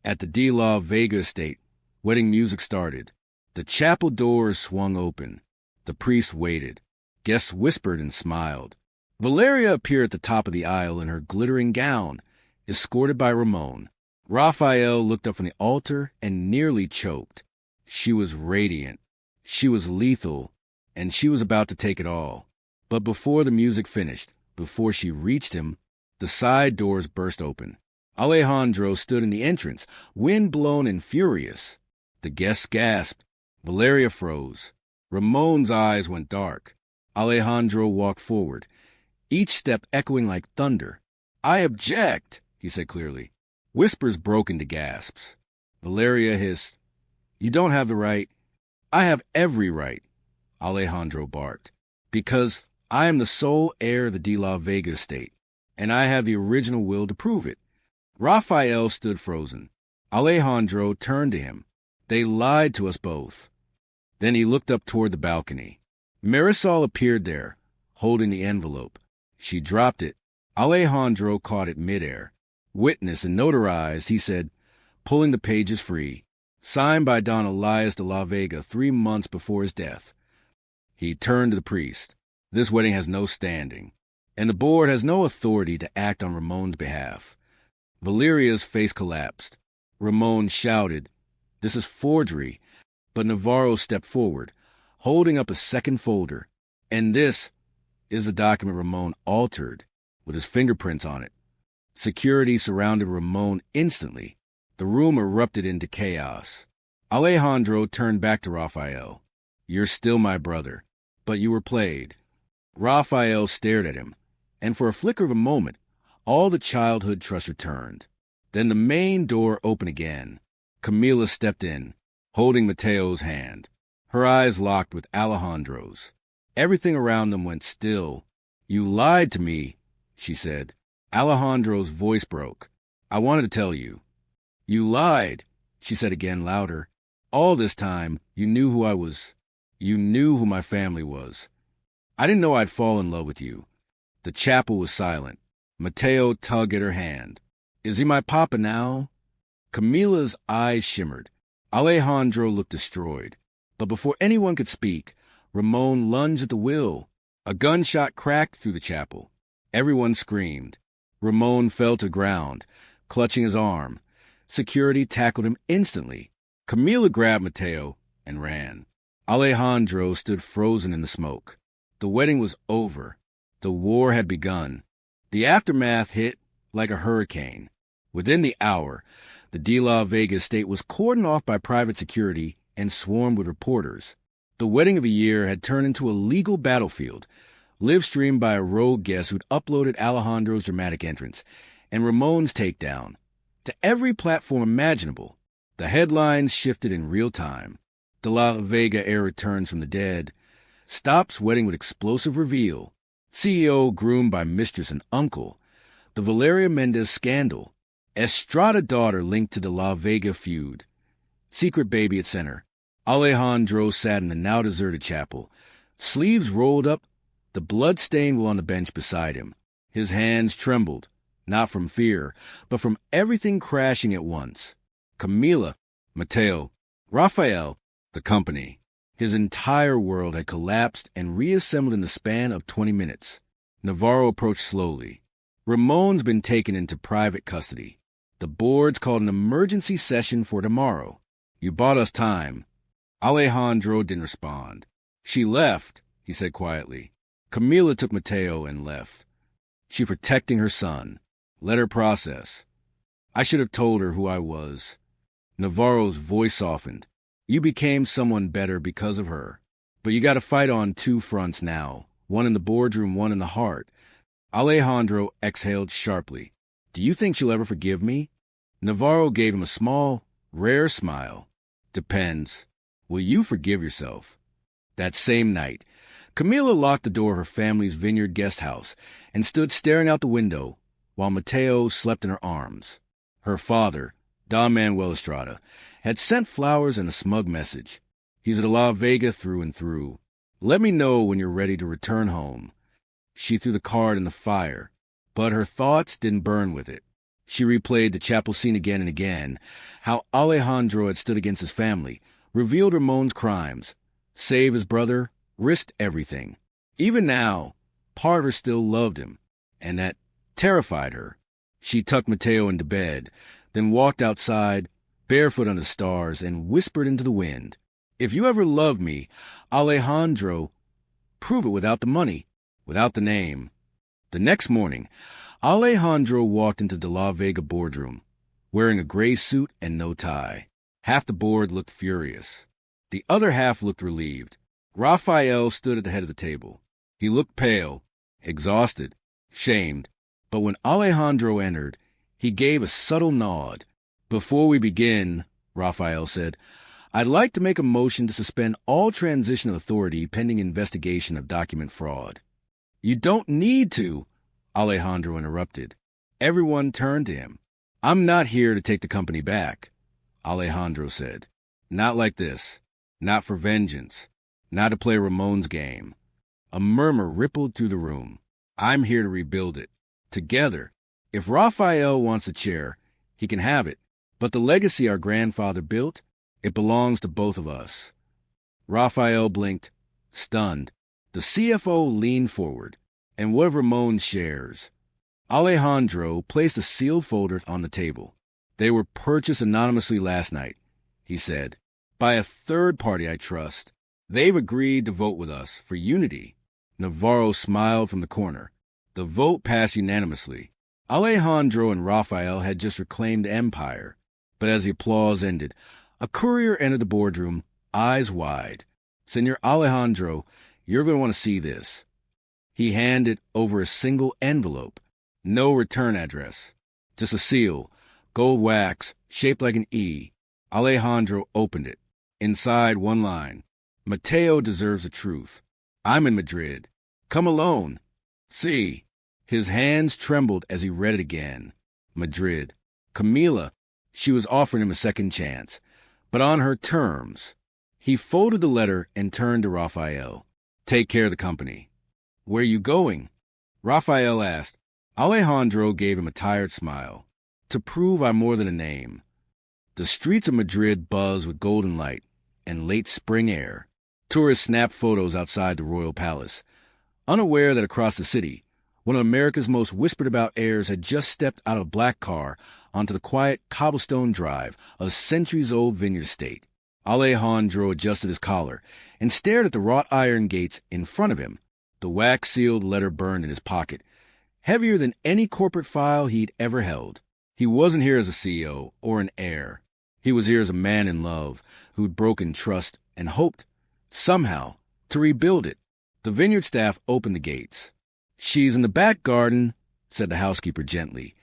At the De La Vega estate, wedding music started. The chapel doors swung open. The priest waited. Guests whispered and smiled. Valeria appeared at the top of the aisle in her glittering gown, escorted by Ramon. Rafael looked up from the altar and nearly choked. She was radiant. She was lethal, and she was about to take it all. But before the music finished, before she reached him, the side doors burst open. Alejandro stood in the entrance, wind-blown and furious. The guests gasped. Valeria froze. Ramon's eyes went dark. Alejandro walked forward, each step echoing like thunder. "I object," he said clearly. Whispers broke into gasps. Valeria hissed, "You don't have the right." "I have every right," Alejandro barked, "because I am the sole heir of the de la Vega estate, and I have the original will to prove it." Raphael stood frozen. Alejandro turned to him. "They lied to us both." Then he looked up toward the balcony. Marisol appeared there, holding the envelope. She dropped it. Alejandro caught it midair. "Witness and notarized," he said, pulling the pages free. "Signed by Don Elias de la Vega 3 months before his death." He turned to the priest. "This wedding has no standing, and the board has no authority to act on Ramon's behalf." Valeria's face collapsed. Ramon shouted, "This is forgery," but Navarro stepped forward, holding up a second folder. "And this is the document Ramon altered, with his fingerprints on it." Security surrounded Ramon instantly. The room erupted into chaos. Alejandro turned back to Raphael. "You're still my brother, but you were played." Raphael stared at him, and for a flicker of a moment, all the childhood trust returned. Then the main door opened again. Camila stepped in, holding Mateo's hand. Her eyes locked with Alejandro's. Everything around them went still. "You lied to me," she said. Alejandro's voice broke. "I wanted to tell you." "You lied," she said again, louder. "All this time, you knew who I was. You knew who my family was. I didn't know I'd fall in love with you." The chapel was silent. Mateo tugged at her hand. "Is he my papa now?" Camila's eyes shimmered. Alejandro looked destroyed. But before anyone could speak, Ramon lunged at the wheel. A gunshot cracked through the chapel. Everyone screamed. Ramon fell to the ground, clutching his arm. Security tackled him instantly. Camila grabbed Mateo and ran. Alejandro stood frozen in the smoke. The wedding was over. The war had begun. The aftermath hit like a hurricane. Within the hour, the de la Vega estate was cordoned off by private security and swarmed with reporters. The wedding of a year had turned into a legal battlefield, live-streamed by a rogue guest who'd uploaded Alejandro's dramatic entrance and Ramon's takedown to every platform imaginable. The headlines shifted in real time. De la Vega heir returns from the dead. Stops wedding with explosive reveal. CEO groomed by mistress and uncle. The Valeria Mendez scandal. Estrada daughter linked to the La Vega feud. Secret baby at center. Alejandro sat in the now deserted chapel. Sleeves rolled up, the blood-stained will on the bench beside him. His hands trembled, not from fear, but from everything crashing at once. Camila, Mateo, Raphael, the company. His entire world had collapsed and reassembled in the span of 20 minutes. Navarro approached slowly. "Ramon's been taken into private custody. The board's called an emergency session for tomorrow. You bought us time." Alejandro didn't respond. "She left," he said quietly. Camila took Mateo and left. She protecting her son. Let her process. "I should have told her who I was." Navarro's voice softened. "You became someone better because of her. But you got to fight on 2 fronts now, one in the boardroom, one in the heart." Alejandro exhaled sharply. "Do you think she'll ever forgive me?" Navarro gave him a small, rare smile. "Depends. Will you forgive yourself?" That same night, Camila locked the door of her family's vineyard guest house and stood staring out the window while Mateo slept in her arms. Her father, Don Manuel Estrada, had sent flowers and a smug message. "He's at La Vega through and through. Let me know when you're ready to return home." She threw the card in the fire, but her thoughts didn't burn with it. She replayed the chapel scene again and again, how Alejandro had stood against his family, revealed Ramon's crimes, saved his brother, risked everything. Even now, part of her still loved him, and that terrified her. She tucked Mateo into bed, then walked outside, barefoot on the stars, and whispered into the wind, "If you ever loved me, Alejandro, prove it without the money, without the name." The next morning, Alejandro walked into the La Vega boardroom, wearing a gray suit and no tie. Half the board looked furious. The other half looked relieved. Raphael stood at the head of the table. He looked pale, exhausted, shamed, but when Alejandro entered, he gave a subtle nod. "Before we begin," Raphael said, "I'd like to make a motion to suspend all transition of authority pending investigation of document fraud." "You don't need to," Alejandro interrupted. Everyone turned to him. "I'm not here to take the company back," Alejandro said. "Not like this. Not for vengeance. Not to play Ramon's game." A murmur rippled through the room. "I'm here to rebuild it. Together. If Raphael wants a chair, he can have it. But the legacy our grandfather built, it belongs to both of us." Raphael blinked, stunned. The CFO leaned forward. "And what of Ramon's shares?" Alejandro placed a sealed folder on the table. "They were purchased anonymously last night," he said, "by a third party I trust. They've agreed to vote with us for unity." Navarro smiled from the corner. The vote passed unanimously. Alejandro and Raphael had just reclaimed empire. But as the applause ended, a courier entered the boardroom, eyes wide. "Senor Alejandro, you're going to want to see this." He handed over a single envelope. No return address. Just a seal, gold wax, shaped like an E. Alejandro opened it. Inside, one line. "Mateo deserves the truth. I'm in Madrid. Come alone. See." His hands trembled as he read it again. Madrid. Camila. She was offering him a second chance, but on her terms. He folded the letter and turned to Raphael. "Take care of the company." "Where are you going?" Raphael asked. Alejandro gave him a tired smile. "To prove I'm more than a name." The streets of Madrid buzzed with golden light and late spring air. Tourists snapped photos outside the royal palace, unaware that across the city, one of America's most whispered-about heirs had just stepped out of a black car onto the quiet cobblestone drive of a centuries-old vineyard estate. Alejandro adjusted his collar and stared at the wrought iron gates in front of him. The wax-sealed letter burned in his pocket, heavier than any corporate file he'd ever held. He wasn't here as a CEO or an heir. He was here as a man in love who'd broken trust and hoped, somehow, to rebuild it. The vineyard staff opened the gates. "She's in the back garden," said the housekeeper gently,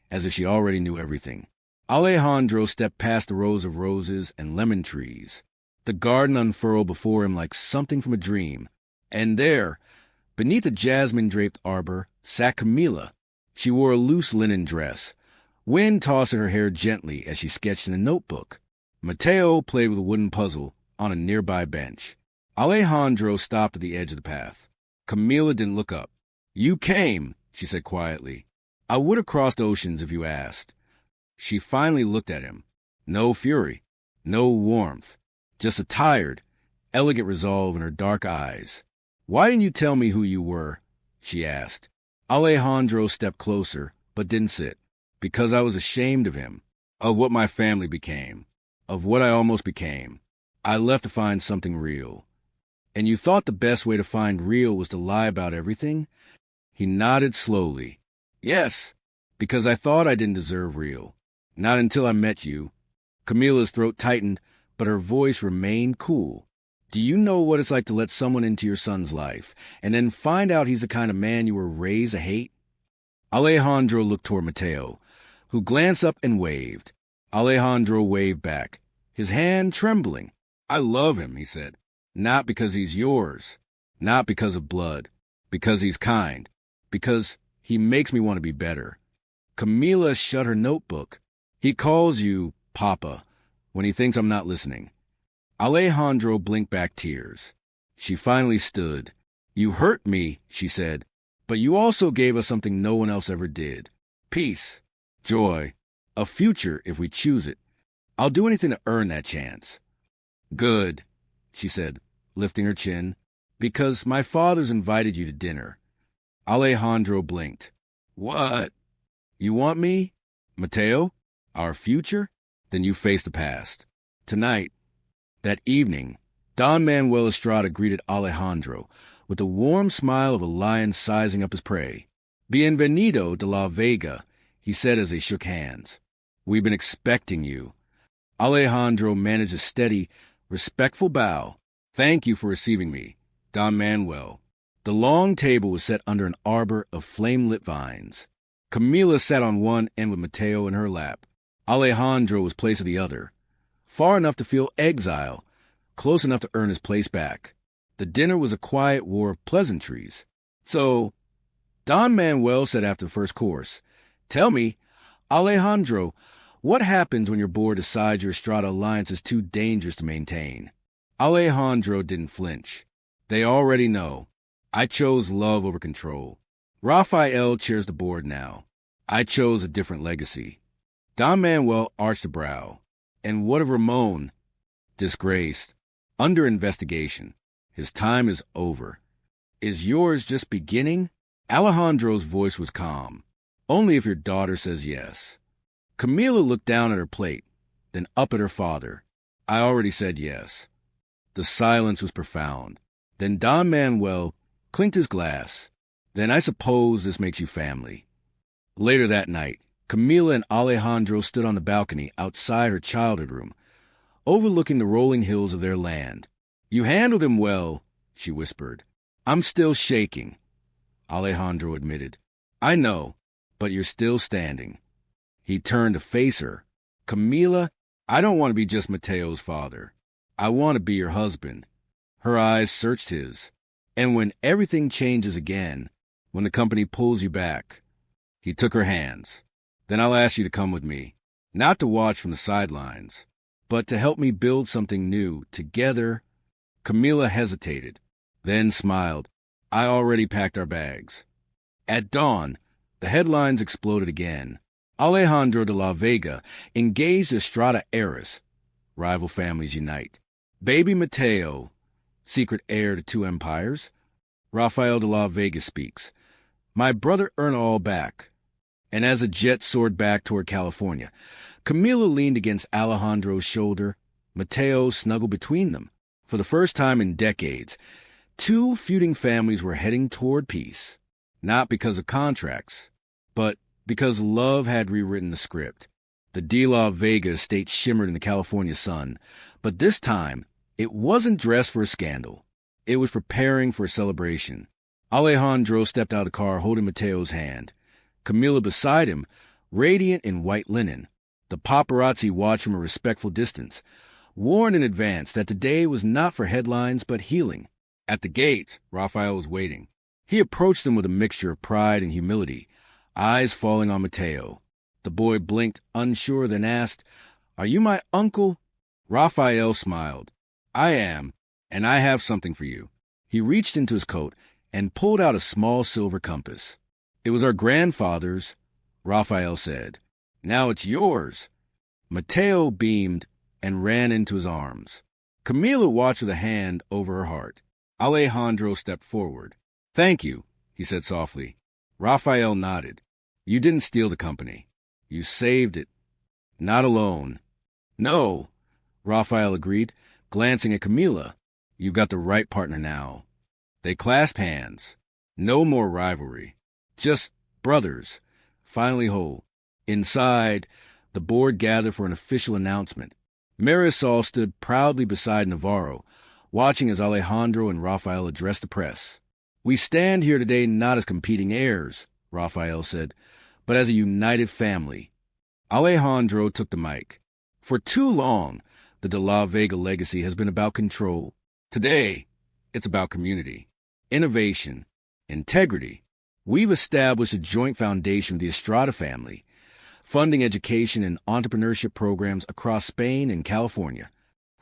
as if she already knew everything. Alejandro stepped past the rows of roses and lemon trees. The garden unfurled before him like something from a dream. And there, beneath a jasmine-draped arbor, sat Camila. She wore a loose linen dress, wind tossing her hair gently as she sketched in a notebook. Mateo played with a wooden puzzle on a nearby bench. Alejandro stopped at the edge of the path. Camila didn't look up. "You came," she said quietly. "I would have crossed oceans if you asked." She finally looked at him. No fury, no warmth, just a tired, elegant resolve in her dark eyes. "Why didn't you tell me who you were?" she asked. Alejandro stepped closer, but didn't sit. "Because I was ashamed of him, of what my family became, of what I almost became. I left to find something real." "And you thought the best way to find real was to lie about everything?" He nodded slowly. "Yes, because I thought I didn't deserve real. Not until I met you." Camila's throat tightened, but her voice remained cool. "Do you know what it's like to let someone into your son's life, and then find out he's the kind of man you were raised to hate?" Alejandro looked toward Mateo, who glanced up and waved. Alejandro waved back, his hand trembling. "I love him," he said. "Not because he's yours. Not because of blood. Because he's kind. Because he makes me want to be better." Camila shut her notebook. "He calls you Papa when he thinks I'm not listening." Alejandro blinked back tears. She finally stood. "You hurt me," she said, "but you also gave us something no one else ever did. Peace, joy, a future if we choose it. I'll do anything to earn that chance." "Good," she said, lifting her chin, "because my father's invited you to dinner." Alejandro blinked. "What? You want me? Mateo? Our future? Then you face the past." Tonight, that evening, Don Manuel Estrada greeted Alejandro with the warm smile of a lion sizing up his prey. Bienvenido de la Vega, he said as they shook hands. We've been expecting you. Alejandro managed a steady, respectful bow. Thank you for receiving me, Don Manuel. The long table was set under an arbor of flame-lit vines. Camila sat on one end with Mateo in her lap. Alejandro was placed at the other, far enough to feel exile, close enough to earn his place back. The dinner was a quiet war of pleasantries. So, Don Manuel said after the first course, "Tell me, Alejandro, what happens when your board decides your Estrada alliance is too dangerous to maintain?" Alejandro didn't flinch. They already know. I chose love over control. Rafael chairs the board now. I chose a different legacy. Don Manuel arched a brow. And what of Ramon? Disgraced. Under investigation. His time is over. Is yours just beginning? Alejandro's voice was calm. Only if your daughter says yes. Camila looked down at her plate, then up at her father. I already said yes. The silence was profound. Then Don Manuel clinked his glass. Then I suppose this makes you family. Later that night, Camila and Alejandro stood on the balcony outside her childhood room, overlooking the rolling hills of their land. You handled him well, she whispered. I'm still shaking, Alejandro admitted. I know, but you're still standing. He turned to face her. Camila, I don't want to be just Mateo's father. I want to be your husband. Her eyes searched his. And when everything changes again, when the company pulls you back. He took her hands. Then I'll ask you to come with me, not to watch from the sidelines, but to help me build something new, together. Camila hesitated, then smiled. I already packed our bags. At dawn, the headlines exploded again. Alejandro de la Vega engaged Estrada heiress. Rival families unite. Baby Mateo, secret heir to 2 empires. Rafael de la Vega speaks. My brother earned all back. And as a jet soared back toward California, Camila leaned against Alejandro's shoulder. Mateo snuggled between them. For the first time in decades, 2 feuding families were heading toward peace. Not because of contracts, but because love had rewritten the script. The De La Vega estate shimmered in the California sun, but this time, it wasn't dressed for a scandal. It was preparing for a celebration. Alejandro stepped out of the car holding Mateo's hand. Camila beside him, radiant in white linen. The paparazzi watched from a respectful distance, warned in advance that today was not for headlines but healing. At the gates, Rafael was waiting. He approached them with a mixture of pride and humility, eyes falling on Mateo. The boy blinked, unsure, then asked, Are you my uncle? Rafael smiled. I am, and I have something for you. He reached into his coat and pulled out a small silver compass. It was our grandfather's, Rafael said. Now it's yours. Mateo beamed and ran into his arms. Camila watched with a hand over her heart. Alejandro stepped forward. Thank you, he said softly. Rafael nodded. You didn't steal the company. You saved it. Not alone. No, Rafael agreed, glancing at Camila. You've got the right partner now. They clasped hands. No more rivalry. Just brothers, finally whole. Inside, the board gathered for an official announcement. Marisol stood proudly beside Navarro, watching as Alejandro and Rafael addressed the press. We stand here today not as competing heirs, Rafael said, but as a united family. Alejandro took the mic. For too long, the De La Vega legacy has been about control. Today, it's about community, innovation, integrity. We've established a joint foundation of the Estrada family, funding education and entrepreneurship programs across Spain and California.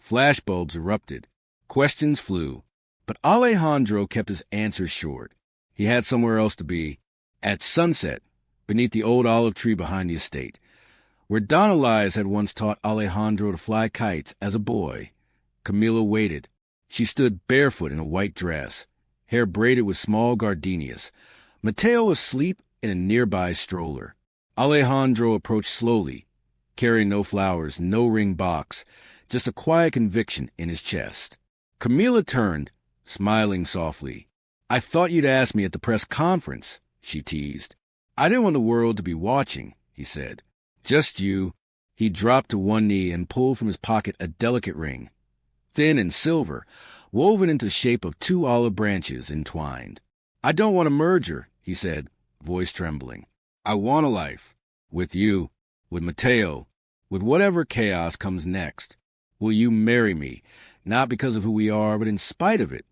Flashbulbs erupted. Questions flew. But Alejandro kept his answers short. He had somewhere else to be. At sunset, beneath the old olive tree behind the estate, where Don Elias had once taught Alejandro to fly kites as a boy. Camila waited. She stood barefoot in a white dress, hair braided with small gardenias. Mateo asleep in a nearby stroller. Alejandro approached slowly, carrying no flowers, no ring box, just a quiet conviction in his chest. Camila turned, smiling softly. I thought you'd ask me at the press conference, she teased. I didn't want the world to be watching, he said. Just you. He dropped to one knee and pulled from his pocket a delicate ring, thin and silver, woven into the shape of 2 olive branches entwined. I don't want a merger, he said, voice trembling. I want a life. With you, with Mateo, with whatever chaos comes next. Will you marry me, not because of who we are, but in spite of it?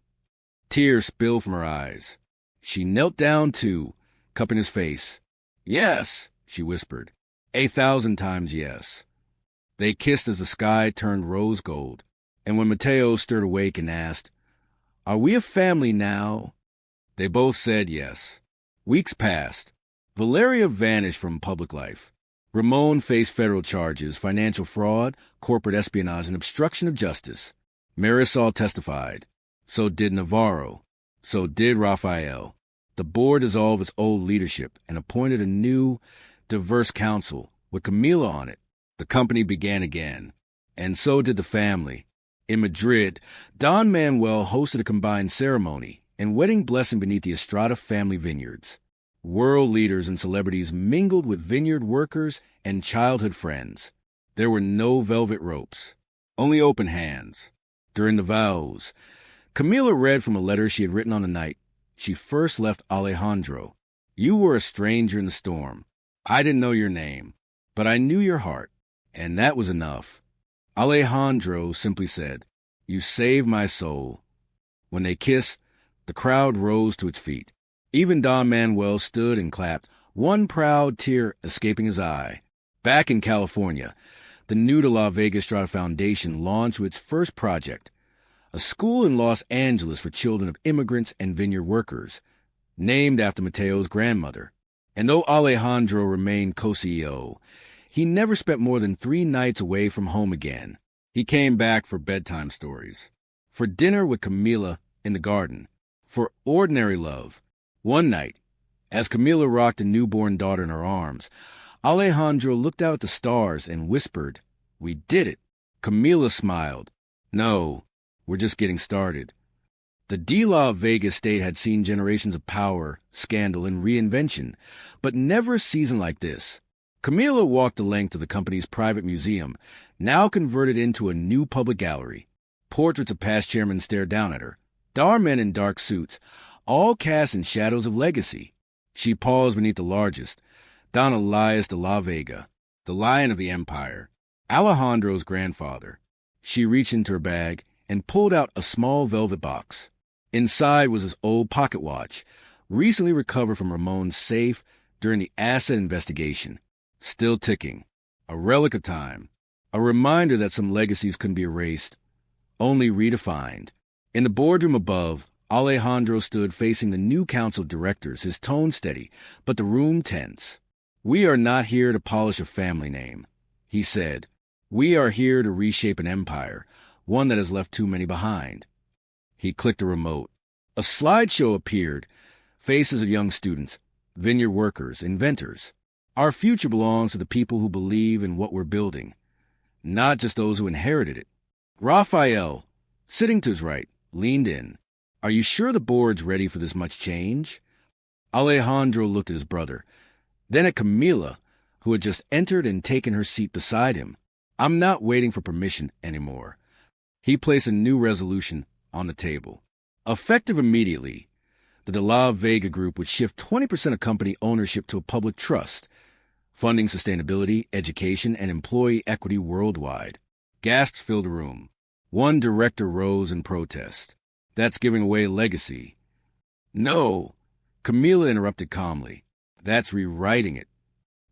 Tears spilled from her eyes. She knelt down too, cupping his face. Yes, she whispered. 1,000 times yes. They kissed as the sky turned rose gold, and when Mateo stirred awake and asked, Are we a family now? They both said yes. Weeks passed. Valeria vanished from public life. Ramon faced federal charges, financial fraud, corporate espionage, and obstruction of justice. Marisol testified. So did Navarro. So did Rafael. The board dissolved its old leadership and appointed a new, diverse council with Camila on it. The company began again. And so did the family. In Madrid, Don Manuel hosted a combined ceremony and wedding blessing beneath the Estrada family vineyards. World leaders and celebrities mingled with vineyard workers and childhood friends. There were no velvet ropes, only open hands. During the vows, Camila read from a letter she had written on the night she first left Alejandro. You were a stranger in the storm. I didn't know your name, but I knew your heart, and that was enough. Alejandro simply said, You saved my soul. When they kissed, the crowd rose to its feet. Even Don Manuel stood and clapped, one proud tear escaping his eye. Back in California, the new de la Vega Estrada Foundation launched its first project, a school in Los Angeles for children of immigrants and vineyard workers, named after Mateo's grandmother. And though Alejandro remained co-CEO, he never spent more than 3 nights away from home again. He came back for bedtime stories, for dinner with Camila in the garden, for ordinary love. One night, as Camila rocked a newborn daughter in her arms, Alejandro looked out at the stars and whispered, We did it. Camila smiled. No, we're just getting started. The de la Vega estate had seen generations of power, scandal, and reinvention, but never a season like this. Camila walked the length of the company's private museum, now converted into a new public gallery. Portraits of past chairmen stared down at her. Dar men in dark suits, all cast in shadows of legacy. She paused beneath the largest, Don Elias de la Vega, the lion of the empire, Alejandro's grandfather. She reached into her bag and pulled out a small velvet box. Inside was his old pocket watch, recently recovered from Ramon's safe during the asset investigation. Still ticking. A relic of time. A reminder that some legacies couldn't be erased, only redefined. In the boardroom above, Alejandro stood facing the new council of directors, his tone steady, but the room tense. We are not here to polish a family name, he said. We are here to reshape an empire, one that has left too many behind. He clicked a remote. A slideshow appeared, faces of young students, vineyard workers, inventors. Our future belongs to the people who believe in what we're building, not just those who inherited it. Rafael, sitting to his right, leaned in. Are you sure the board's ready for this much change? Alejandro looked at his brother, then at Camila, who had just entered and taken her seat beside him. I'm not waiting for permission anymore. He placed a new resolution on the table. Effective immediately, the De La Vega Group would shift 20% of company ownership to a public trust, funding sustainability, education, and employee equity worldwide. Gasps filled the room. One director rose in protest. That's giving away a legacy. No, Camila interrupted calmly. That's rewriting it.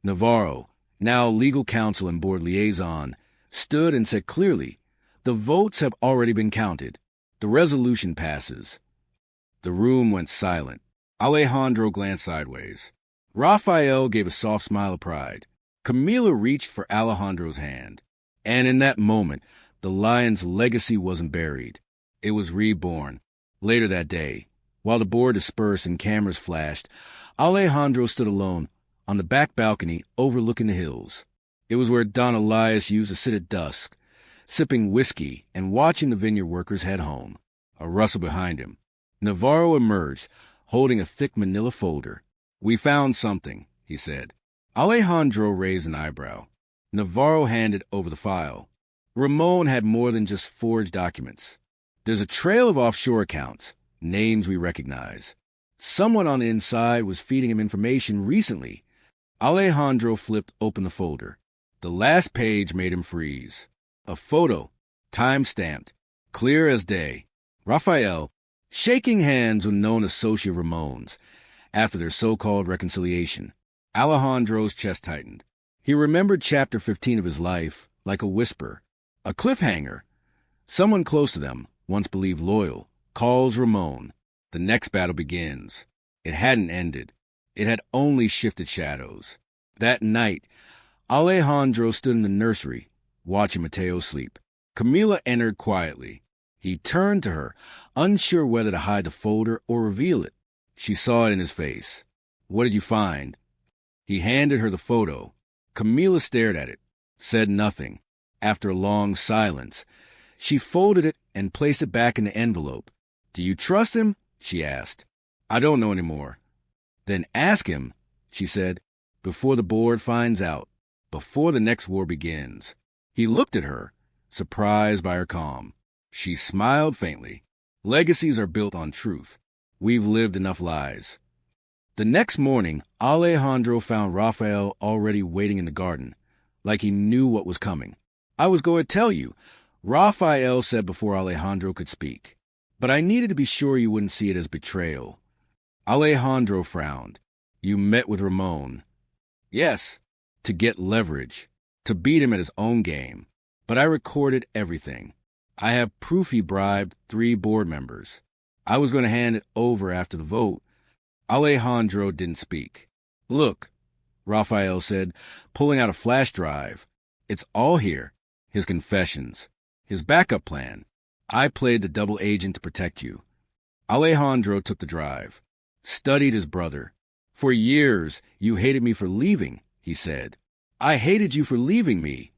Navarro, now legal counsel and board liaison, stood and said clearly, the votes have already been counted. The resolution passes. The room went silent. Alejandro glanced sideways. Rafael gave a soft smile of pride. Camila reached for Alejandro's hand. And in that moment, the lion's legacy wasn't buried. It was reborn. Later that day, while the board dispersed and cameras flashed, Alejandro stood alone on the back balcony overlooking the hills. It was where Don Elias used to sit at dusk, sipping whiskey and watching the vineyard workers head home. A rustle behind him. Navarro emerged, holding a thick manila folder. "We found something," he said. Alejandro raised an eyebrow. Navarro handed over the file. "Ramon had more than just forged documents. There's a trail of offshore accounts, names we recognize. Someone on the inside was feeding him information recently." Alejandro flipped open the folder. The last page made him freeze. A photo, time-stamped, clear as day. Rafael, shaking hands with known associate Ramon's, after their so-called reconciliation. Alejandro's chest tightened. He remembered chapter 15 of his life like a whisper, a cliffhanger. Someone close to them, once believed loyal, calls Ramon. The next battle begins. It hadn't ended. It had only shifted shadows. That night, Alejandro stood in the nursery, watching Mateo sleep. Camila entered quietly. He turned to her, unsure whether to hide the folder or reveal it. She saw it in his face. "What did you find?" He handed her the photo. Camila stared at it, said nothing. After a long silence, she folded it and placed it back in the envelope. "Do you trust him?" she asked. "I don't know anymore." "Then ask him," she said, "before the board finds out, before the next war begins." He looked at her, surprised by her calm. She smiled faintly. "Legacies are built on truth. We've lived enough lies." The next morning, Alejandro found Rafael already waiting in the garden, like he knew what was coming. "I was going to tell you," Rafael said before Alejandro could speak. "But I needed to be sure you wouldn't see it as betrayal." Alejandro frowned. "You met with Ramon." "Yes, to get leverage, to beat him at his own game. But I recorded everything. I have proof he bribed 3 board members. I was going to hand it over after the vote." Alejandro didn't speak. "Look," Rafael said, pulling out a flash drive. "It's all here. His confessions. His backup plan. I played the double agent to protect you." Alejandro took the drive. Studied his brother. "For years, you hated me for leaving," he said. "I hated you for leaving me,"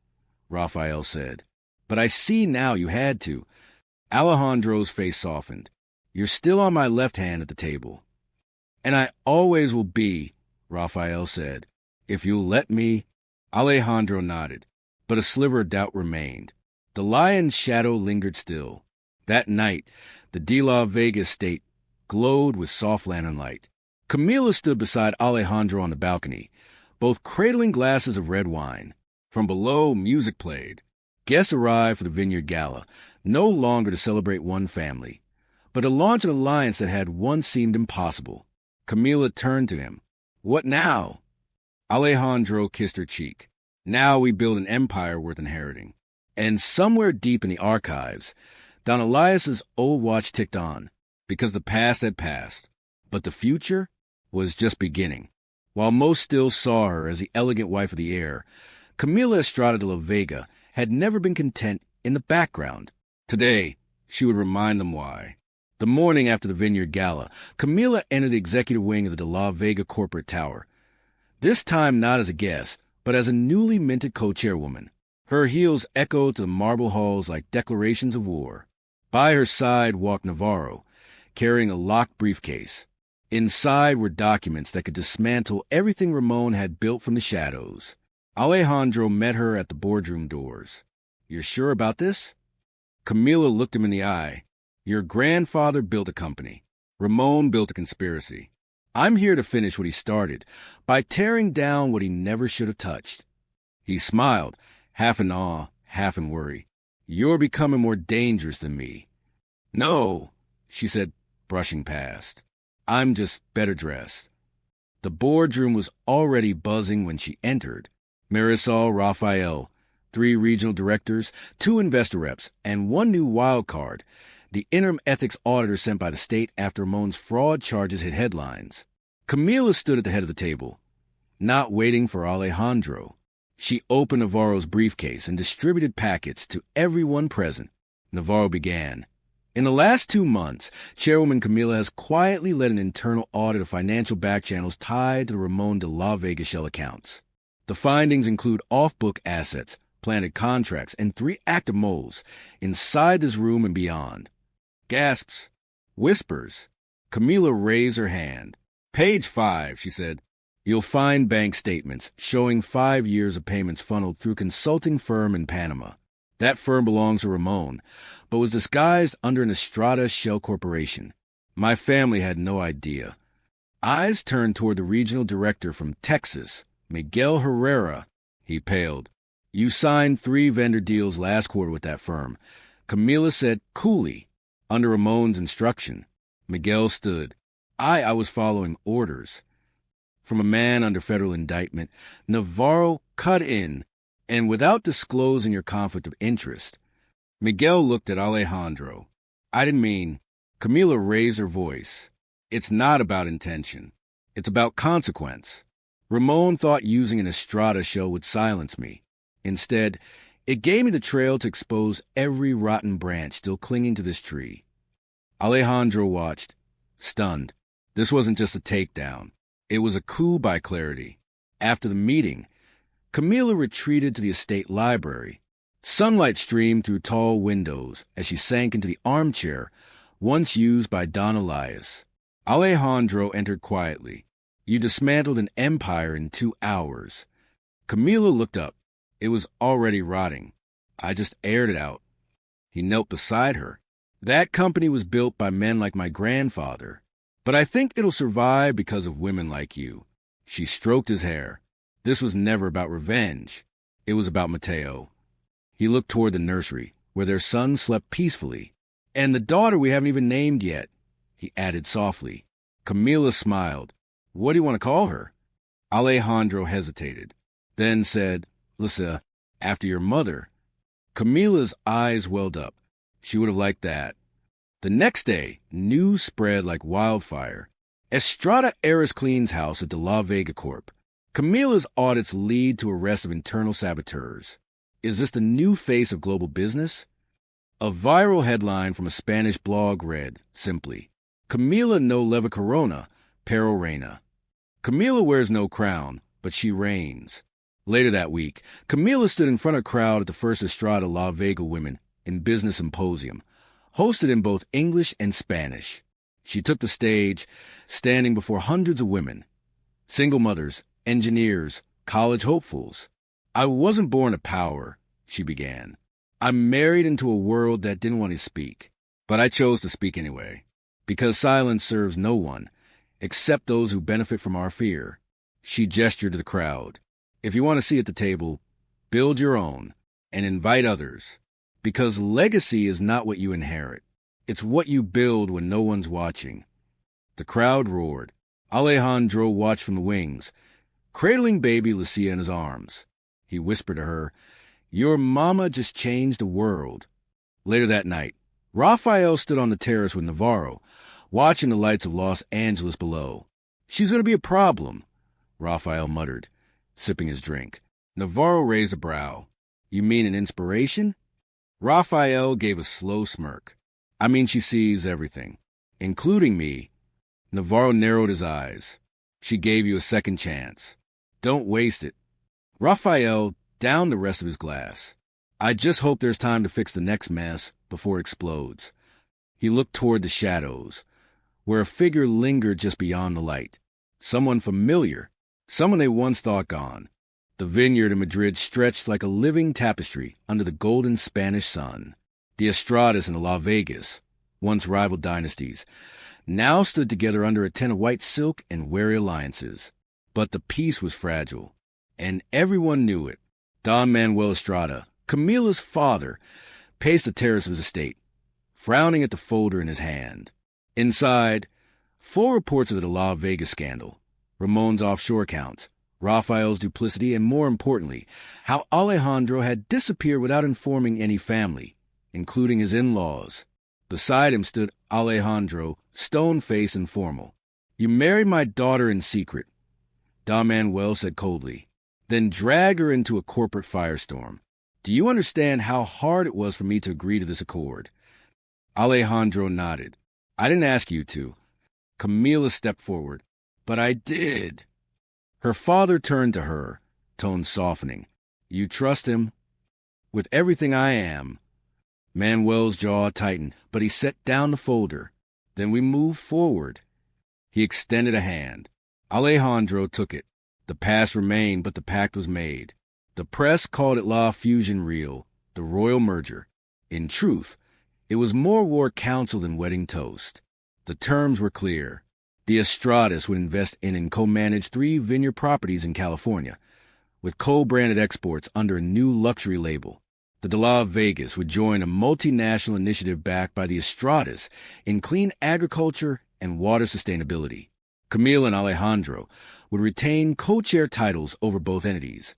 Rafael said. "But I see now you had to." Alejandro's face softened. "You're still on my left hand at the table." "And I always will be," Rafael said. "If you'll let me." Alejandro nodded, but a sliver of doubt remained. The lion's shadow lingered still. That night, the De La Vega estate glowed with soft lantern light. Camila stood beside Alejandro on the balcony, both cradling glasses of red wine. From below, music played. Guests arrived for the Vineyard Gala, no longer to celebrate one family, but to launch an alliance that had once seemed impossible. Camila turned to him. "What now?" Alejandro kissed her cheek. "Now we build an empire worth inheriting." And somewhere deep in the archives, Don Elias's old watch ticked on, because the past had passed. But the future was just beginning. While most still saw her as the elegant wife of the heir, Camila Estrada de la Vega had never been content in the background. Today, she would remind them why. The morning after the Vineyard Gala, Camila entered the executive wing of the De La Vega corporate tower. This time not as a guest, but as a newly minted co-chairwoman. Her heels echoed to the marble halls like declarations of war. By her side walked Navarro, carrying a locked briefcase. Inside were documents that could dismantle everything Ramon had built from the shadows. Alejandro met her at the boardroom doors. "You're sure about this?" Camila looked him in the eye. "Your grandfather built a company. Ramon built a conspiracy. I'm here to finish what he started, by tearing down what he never should have touched." He smiled, half in awe, half in worry. "You're becoming more dangerous than me." "No," she said, brushing past. "I'm just better dressed." The boardroom was already buzzing when she entered. Marisol, Rafael, 3 regional directors, 2 investor reps, and 1 new wild card, the interim ethics auditor sent by the state after Ramon's fraud charges hit headlines. Camila stood at the head of the table, not waiting for Alejandro. She opened Navarro's briefcase and distributed packets to everyone present. Navarro began. "In the last 2 months, Chairwoman Camila has quietly led an internal audit of financial back channels tied to the Ramon de la Vega shell accounts. The findings include off-book assets, planted contracts, and 3 active moles inside this room and beyond." Gasps. Whispers. Camila raised her hand. Page 5, she said. You'll find bank statements showing 5 years of payments funneled through a consulting firm in Panama. That firm belongs to Ramon, but was disguised under an Estrada shell corporation. My family had no idea. Eyes turned toward the regional director from Texas, Miguel Herrera. He paled. You signed 3 vendor deals last quarter with that firm. Camila said coolly, under Ramon's instruction. Miguel stood. I was following orders. From a man under federal indictment, Navarro cut in, and without disclosing your conflict of interest. Miguel looked at Alejandro. I didn't mean. Camila raised her voice. It's not about intention. It's about consequence. Ramon thought using an Estrada show would silence me. Instead, it gave me the trail to expose every rotten branch still clinging to this tree. Alejandro watched, stunned. This wasn't just a takedown. It was a coup by clarity. After the meeting, Camila retreated to the estate library. Sunlight streamed through tall windows as she sank into the armchair once used by Don Elias. Alejandro entered quietly. You dismantled an empire in 2 hours. Camila looked up. It was already rotting. I just aired it out. He knelt beside her. That company was built by men like my grandfather. But I think it'll survive because of women like you. She stroked his hair. This was never about revenge. It was about Mateo. He looked toward the nursery, where their son slept peacefully. And the daughter we haven't even named yet, he added softly. Camila smiled. What do you want to call her? Alejandro hesitated, then said, Lisa, after your mother. Camila's eyes welled up. She would have liked that. The next day, news spread like wildfire. Estrada heiress cleans house at the La Vega Corp. Camila's audits lead to arrest of internal saboteurs. Is this the new face of global business? A viral headline from a Spanish blog read, simply, Camila no leva corona, pero reina. Camila wears no crown, but she reigns. Later that week, Camila stood in front of a crowd at the first Estrada La Vega Women in Business Symposium, hosted in both English and Spanish. She took the stage, standing before hundreds of women, single mothers, engineers, college hopefuls. I wasn't born to power, she began. I'm married into a world that didn't want to speak, but I chose to speak anyway, because silence serves no one, except those who benefit from our fear. She gestured to the crowd. If you want to see at the table, build your own and invite others, because legacy is not what you inherit. It's what you build when no one's watching. The crowd roared. Alejandro watched from the wings, cradling baby Lucia in his arms. He whispered to her, Your mama just changed the world. Later that night, Rafael stood on the terrace with Navarro, watching the lights of Los Angeles below. She's going to be a problem, Rafael muttered, sipping his drink. Navarro raised a brow. You mean an inspiration? Rafael gave a slow smirk. I mean she sees everything, including me. Navarro narrowed his eyes. She gave you a second chance. Don't waste it. Rafael downed the rest of his glass. I just hope there's time to fix the next mess before it explodes. He looked toward the shadows, where a figure lingered just beyond the light. Someone familiar, someone they once thought gone. The vineyard in Madrid stretched like a living tapestry under the golden Spanish sun. The Estradas and the La Vegas, once rival dynasties, now stood together under a tent of white silk and wary alliances. But the peace was fragile, and everyone knew it. Don Manuel Estrada, Camila's father, paced the terrace of his estate, frowning at the folder in his hand. Inside, full reports of the La Vega scandal, Ramon's offshore accounts, Rafael's duplicity, and more importantly, how Alejandro had disappeared without informing any family, including his in-laws. Beside him stood Alejandro, stone-faced and formal. You married my daughter in secret, Don Manuel said coldly, then drag her into a corporate firestorm. Do you understand how hard it was for me to agree to this accord? Alejandro nodded. I didn't ask you to. Camila stepped forward. But I did. Her father turned to her, tone softening. You trust him? With everything I am. Manuel's jaw tightened, but he set down the folder. Then we moved forward. He extended a hand. Alejandro took it. The past remained, but the pact was made. The press called it La Fusion Real, the royal merger. In truth, it was more war council than wedding toast. The terms were clear. The Estradas would invest in and co-manage 3 vineyard properties in California, with co-branded exports under a new luxury label. The de la Vegas would join a multinational initiative backed by the Estradas in clean agriculture and water sustainability. Camila and Alejandro would retain co-chair titles over both entities,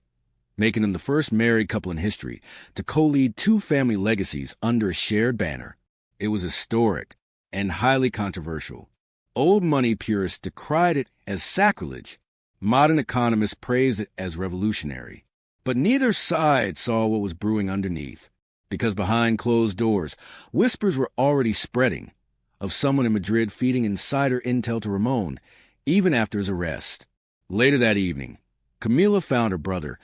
making them the first married couple in history to co-lead 2 family legacies under a shared banner. It was historic and highly controversial. Old money purists decried it as sacrilege. Modern economists praised it as revolutionary. But neither side saw what was brewing underneath, because behind closed doors, whispers were already spreading of someone in Madrid feeding insider intel to Ramon, even after his arrest. Later that evening, Camila found her brother,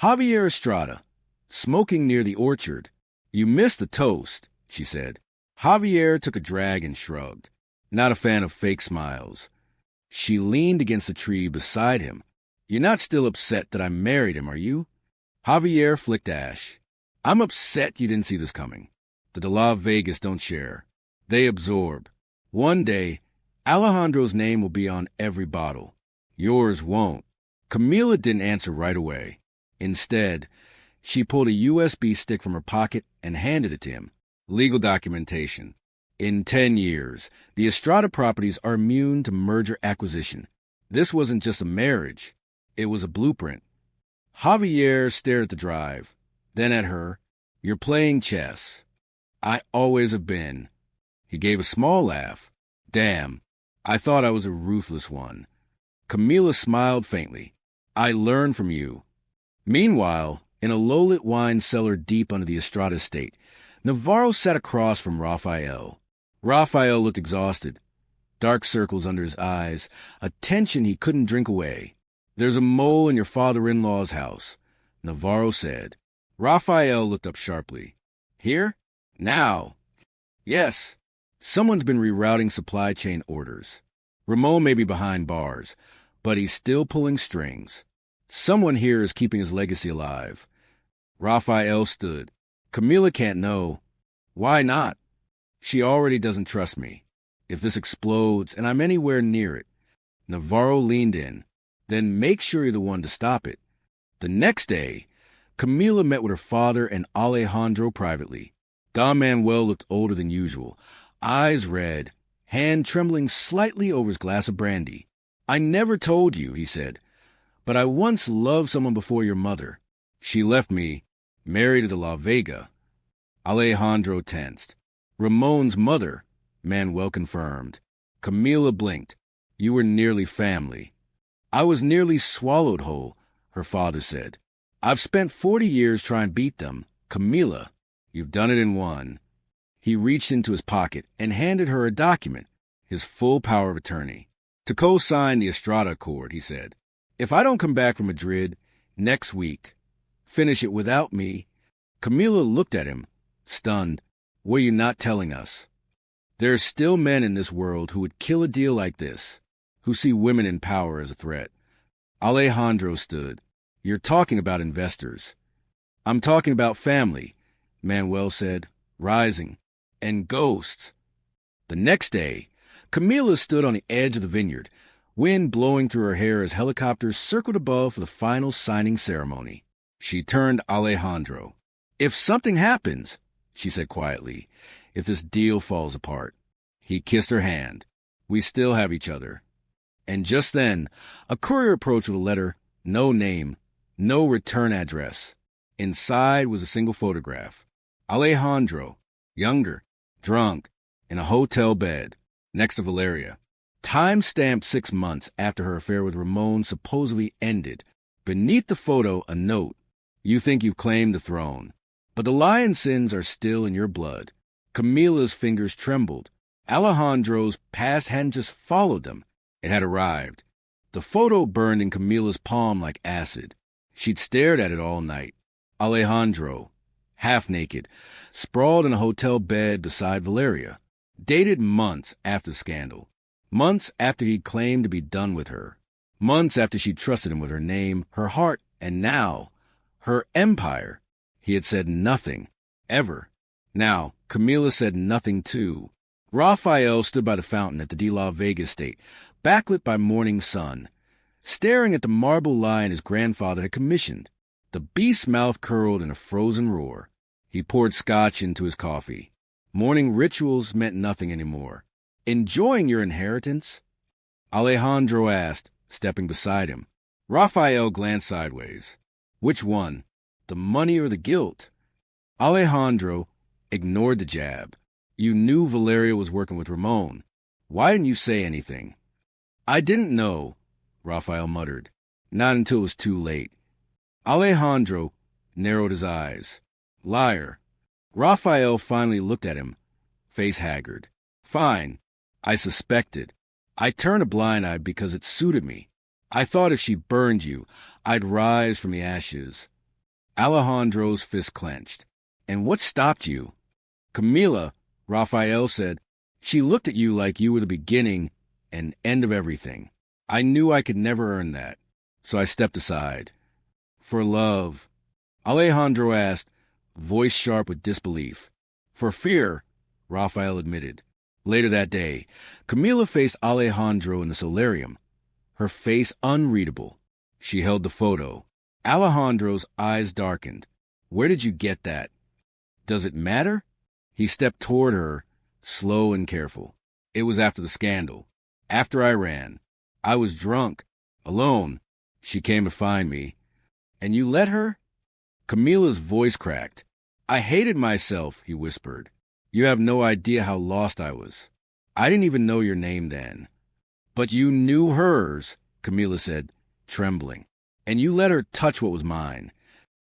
Javier Estrada, smoking near the orchard. "You missed the toast," she said. Javier took a drag and shrugged, not a fan of fake smiles. She leaned against the tree beside him. "You're not still upset that I married him, are you?" Javier flicked ash. "I'm upset you didn't see this coming. The de la Vegas don't share. They absorb. One day, Alejandro's name will be on every bottle. Yours won't." Camila didn't answer right away. Instead, she pulled a USB stick from her pocket and handed it to him. Legal documentation. In 10 years, the Estrada properties are immune to merger acquisition. This wasn't just a marriage. It was a blueprint. Javier stared at the drive, then at her. "You're playing chess." "I always have been." He gave a small laugh. "Damn, I thought I was a ruthless one." Camila smiled faintly. "I learned from you." Meanwhile, in a low-lit wine cellar deep under the Estrada estate, Navarro sat across from Rafael. Rafael looked exhausted, dark circles under his eyes, a tension he couldn't drink away. "There's a mole in your father-in-law's house," Navarro said. Rafael looked up sharply. "Here? Now?" "Yes. Someone's been rerouting supply chain orders. Ramon may be behind bars, but he's still pulling strings. Someone here is keeping his legacy alive." Rafael stood. "Camila can't know." "Why not?" "She already doesn't trust me. If this explodes and I'm anywhere near it." Navarro leaned in. "Then make sure you're the one to stop it." The next day, Camila met with her father and Alejandro privately. Don Manuel looked older than usual, eyes red, hand trembling slightly over his glass of brandy. "I never told you," he said, "but I once loved someone before your mother. She left me, married to La Vega." Alejandro tensed. "Ramon's mother," Manuel confirmed. Camila blinked. "You were nearly family." "I was nearly swallowed whole," her father said. "I've spent 40 years trying to beat them. Camila, you've done it in one." He reached into his pocket and handed her a document, his full power of attorney. "To co-sign the Estrada Accord," he said. "If I don't come back from Madrid next week, finish it without me." Camila looked at him, stunned. "Were you not telling us?" "There are still men in this world who would kill a deal like this, who see women in power as a threat." Alejandro stood. "You're talking about investors." "I'm talking about family," Manuel said, rising. "And ghosts." The next day, Camila stood on the edge of the vineyard, wind blowing through her hair as helicopters circled above for the final signing ceremony. She turned to Alejandro. "If something happens," she said quietly, "if this deal falls apart." He kissed her hand. "We still have each other." And just then, a courier approached with a letter, no name, no return address. Inside was a single photograph. Alejandro, younger, drunk, in a hotel bed, next to Valeria. Time-stamped 6 months after her affair with Ramon supposedly ended. Beneath the photo, a note. "You think you've claimed the throne, but the lion sins are still in your blood." Camila's fingers trembled. Alejandro's past hadn't just followed them. It had arrived. The photo burned in Camila's palm like acid. She'd stared at it all night. Alejandro, half naked, sprawled in a hotel bed beside Valeria. Dated months after the scandal. Months after he'd claimed to be done with her. Months after she trusted him with her name, her heart, and now, her empire. He had said nothing. Ever. Now, Camila said nothing too. Raphael stood by the fountain at the de la Vega estate, backlit by morning sun, staring at the marble lion his grandfather had commissioned. The beast's mouth curled in a frozen roar. He poured scotch into his coffee. Morning rituals meant nothing anymore. Enjoying your inheritance? Alejandro asked, stepping beside him. Raphael glanced sideways. Which one? The money or the guilt? Alejandro ignored the jab. You knew Valeria was working with Ramon. Why didn't you say anything? I didn't know, Raphael muttered. Not until it was too late. Alejandro narrowed his eyes. Liar. Raphael finally looked at him, face haggard. Fine. I suspected. I turned a blind eye because it suited me. I thought if she burned you, I'd rise from the ashes. Alejandro's fist clenched. And what stopped you? Camila, Raphael said, she looked at you like you were the beginning and end of everything. I knew I could never earn that, so I stepped aside. For love, Alejandro asked, voice sharp with disbelief. For fear, Raphael admitted. Later that day, Camila faced Alejandro in the solarium, her face unreadable. She held the photo. Alejandro's eyes darkened. Where did you get that? Does it matter? He stepped toward her, slow and careful. It was after the scandal. After I ran. I was drunk. Alone. She came to find me. And you let her? Camila's voice cracked. I hated myself, he whispered. You have no idea how lost I was. I didn't even know your name then. But you knew hers, Camila said, trembling. And you let her touch what was mine.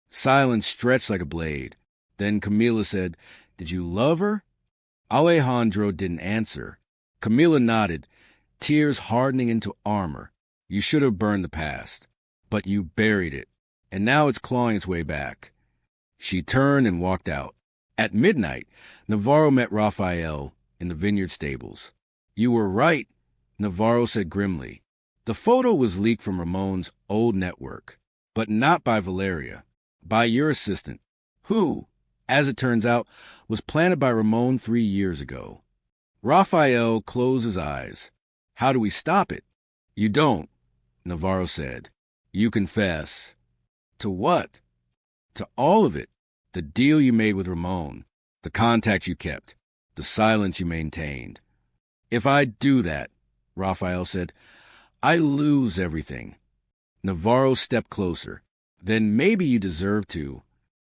Silence stretched like a blade. Then Camila said, Did you love her? Alejandro didn't answer. Camila nodded, tears hardening into armor. You should have burned the past. But you buried it. And now it's clawing its way back. She turned and walked out. At midnight, Navarro met Raphael in the vineyard stables. You were right, Navarro said grimly. The photo was leaked from Ramon's old network, but not by Valeria, by your assistant, who, as it turns out, was planted by Ramon 3 years ago. Raphael closed his eyes. How do we stop it? You don't, Navarro said. You confess. To what? To all of it. The deal you made with Ramon, the contact you kept, the silence you maintained. If I do that, Raphael said, I lose everything. Navarro stepped closer. Then maybe you deserve to.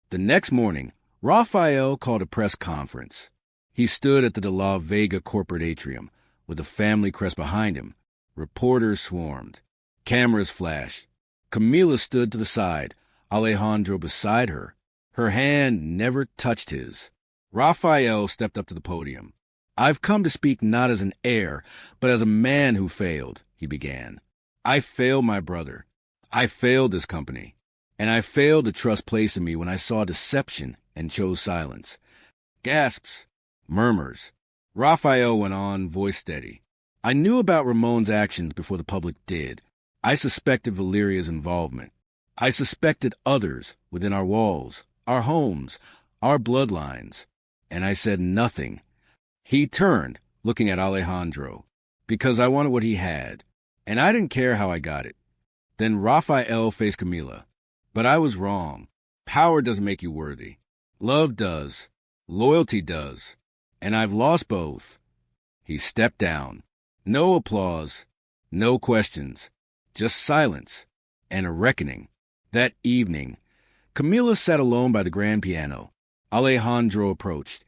The next morning, Raphael called a press conference. He stood at the de la Vega corporate atrium, with the family crest behind him. Reporters swarmed. Cameras flashed. Camila stood to the side, Alejandro beside her. Her hand never touched his. Raphael stepped up to the podium. I've come to speak not as an heir, but as a man who failed, he began. I failed my brother. I failed this company. And I failed the trust placed in me when I saw deception and chose silence. Gasps. Murmurs. Raphael went on, voice steady. I knew about Ramon's actions before the public did. I suspected Valeria's involvement. I suspected others within our walls, our homes, our bloodlines. And I said nothing. He turned, looking at Alejandro, because I wanted what he had, and I didn't care how I got it. Then Raphael faced Camila. But I was wrong. Power doesn't make you worthy. Love does. Loyalty does. And I've lost both. He stepped down. No applause. No questions. Just silence. And a reckoning. That evening, Camila sat alone by the grand piano. Alejandro approached,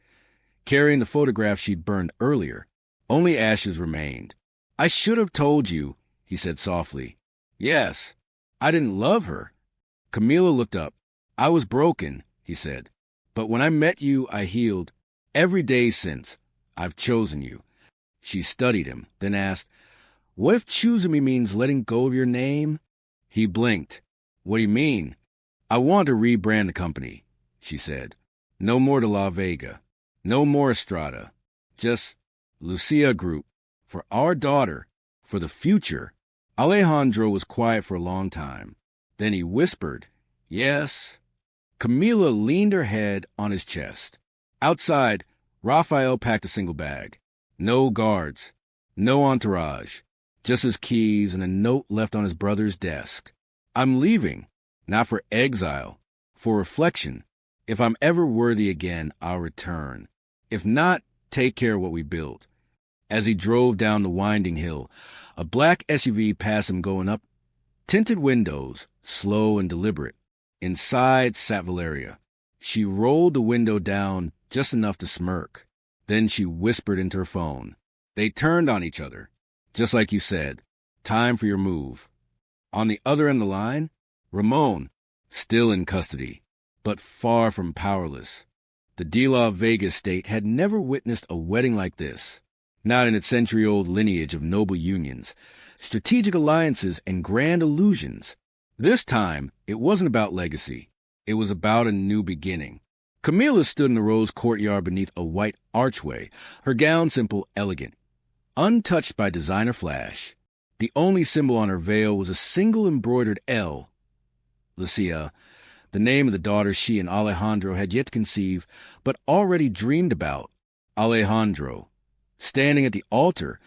carrying the photograph she'd burned earlier. Only ashes remained. I should have told you, he said softly. Yes, I didn't love her. Camila looked up. I was broken, he said. But when I met you, I healed. Every day since, I've chosen you. She studied him, then asked, What if choosing me means letting go of your name? He blinked. What do you mean? I want to rebrand the company, she said. No more de la Vega. No more Estrada. Just Lucia Group. For our daughter, for the future. Alejandro was quiet for a long time. Then he whispered, "Yes." Camila leaned her head on his chest. Outside, Raphael packed a single bag. No guards, no entourage, just his keys and a note left on his brother's desk. "I'm leaving, not for exile, for reflection. If I'm ever worthy again, I'll return. If not, take care of what we built." As he drove down the winding hill, a black SUV passed him going up. Tinted windows, slow and deliberate. Inside sat Valeria. She rolled the window down just enough to smirk. Then she whispered into her phone. They turned on each other. "Just like you said. Time for your move." On the other end of the line, Ramon, still in custody, but far from powerless. The de la Vega estate had never witnessed a wedding like this. Not in its century-old lineage of noble unions, strategic alliances, and grand illusions. This time, it wasn't about legacy. It was about a new beginning. Camila stood in the rose courtyard beneath a white archway, her gown simple, elegant, untouched by designer flash. The only symbol on her veil was a single embroidered L. Lucia, the name of the daughter she and Alejandro had yet to conceive, but already dreamed about. Alejandro, standing at the altar,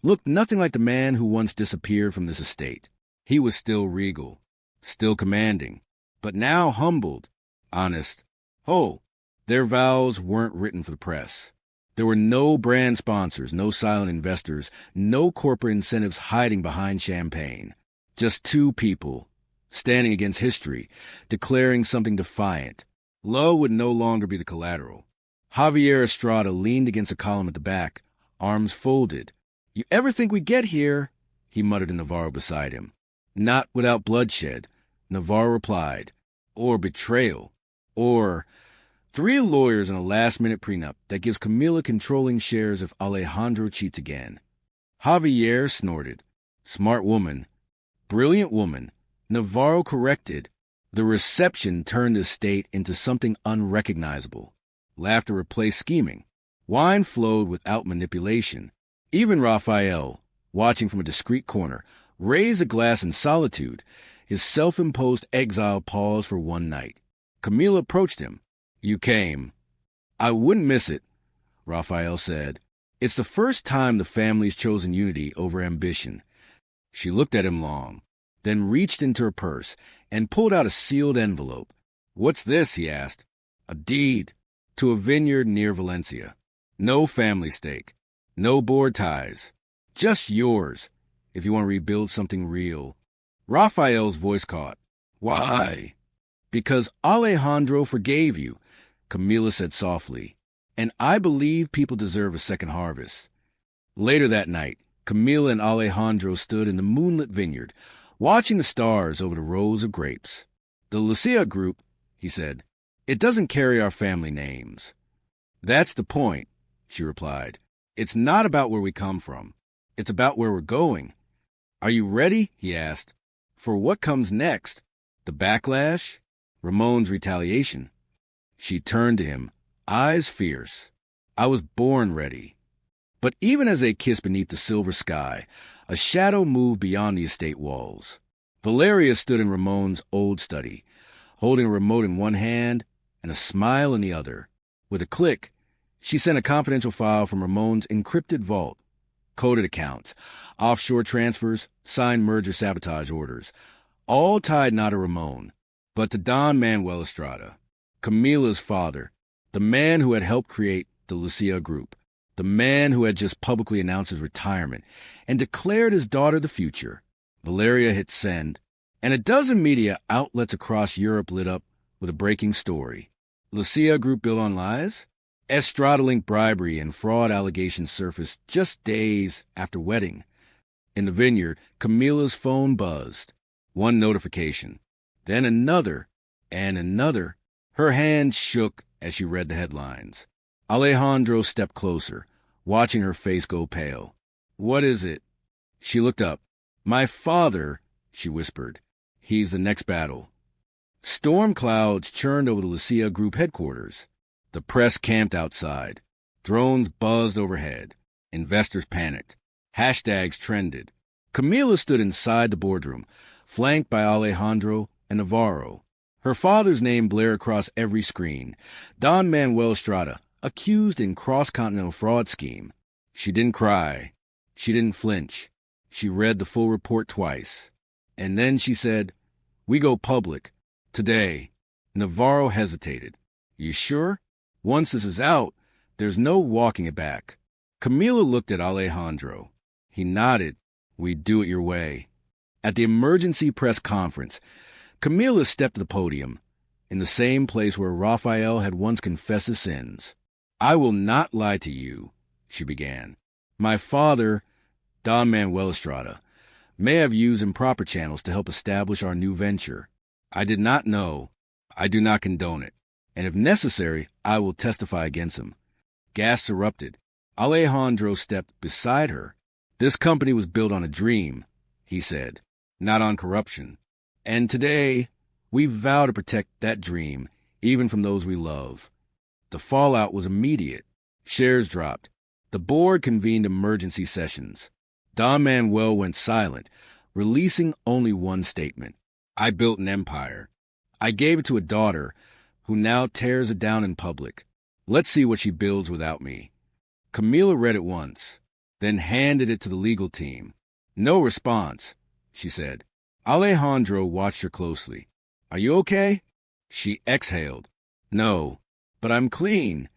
looked nothing like the man who once disappeared from this estate. He was still regal, still commanding, but now humbled, honest. Oh, their vows weren't written for the press. There were no brand sponsors, no silent investors, no corporate incentives hiding behind champagne. Just two people, standing against history, declaring something defiant. Love would no longer be the collateral. Javier Estrada leaned against a column at the back, arms folded. "You ever think we'd get here?" he muttered to Navarro beside him. "Not without bloodshed," Navarro replied. "Or betrayal. Or 3 lawyers and a last-minute prenup that gives Camila controlling shares if Alejandro cheats again." Javier snorted. "Smart woman. Brilliant woman." Navarro corrected. The reception turned the estate into something unrecognizable. Laughter replaced scheming. Wine flowed without manipulation. Even Raphael, watching from a discreet corner, raised a glass in solitude. His self-imposed exile paused for one night. Camila approached him. "You came." "I wouldn't miss it," Raphael said. "It's the first time the family's chosen unity over ambition." She looked at him long, then reached into her purse and pulled out a sealed envelope. "What's this?" he asked. "A deed to a vineyard near Valencia. No family stake, no board ties. Just yours, if you want to rebuild something real." Raphael's voice caught. "Why?" "Because Alejandro forgave you," Camila said softly, "and I believe people deserve a second harvest." Later that night, Camila and Alejandro stood in the moonlit vineyard, watching the stars over the rows of grapes. "The Lucia group," he said, "it doesn't carry our family names." "That's the point," she replied. "It's not about where we come from. It's about where we're going." "Are you ready?" he asked. "For what comes next? The backlash? Ramon's retaliation?" She turned to him, eyes fierce. "I was born ready." But even as they kissed beneath the silver sky, a shadow moved beyond the estate walls. Valeria stood in Ramon's old study, holding a remote in one hand and a smile in the other. With a click, she sent a confidential file from Ramon's encrypted vault. Coded accounts, offshore transfers, signed merger sabotage orders, all tied not to Ramon, but to Don Manuel Estrada, Camila's father, the man who had helped create the Lucia Group, the man who had just publicly announced his retirement and declared his daughter the future. Valeria hit send, and a dozen media outlets across Europe lit up with a breaking story. Lucia Group built on lies? Estrada-linked bribery and fraud allegations surfaced just days after wedding. In the vineyard, Camila's phone buzzed. One notification, then another, and another. Her hand shook as she read the headlines. Alejandro stepped closer, watching her face go pale. "What is it?" She looked up. "My father," she whispered. "He's the next battle." Storm clouds churned over the Lucia Group headquarters. The press camped outside. Drones buzzed overhead. Investors panicked. Hashtags trended. Camila stood inside the boardroom, flanked by Alejandro and Navarro. Her father's name blared across every screen. Don Manuel Estrada, accused in cross-continental fraud scheme. She didn't cry. She didn't flinch. She read the full report twice. And then she said, "We go public. Today." Navarro hesitated. "You sure? Once this is out, there's no walking it back." Camila looked at Alejandro. He nodded. "We do it your way." At the emergency press conference, Camila stepped to the podium, in the same place where Raphael had once confessed his sins. "I will not lie to you," she began. "My father, Don Manuel Estrada, may have used improper channels to help establish our new venture. I did not know. I do not condone it. And if necessary, I will testify against him." Gasps erupted. Alejandro stepped beside her. "This company was built on a dream," he said, "not on corruption. And today, we vow to protect that dream, even from those we love." The fallout was immediate. Shares dropped. The board convened emergency sessions. Don Manuel went silent, releasing only one statement. "I built an empire. I gave it to a daughter who now tears it down in public. Let's see what she builds without me." Camila read it once, then handed it to the legal team. "No response," she said. Alejandro watched her closely. "Are you okay?" She exhaled. "No, but I'm clean."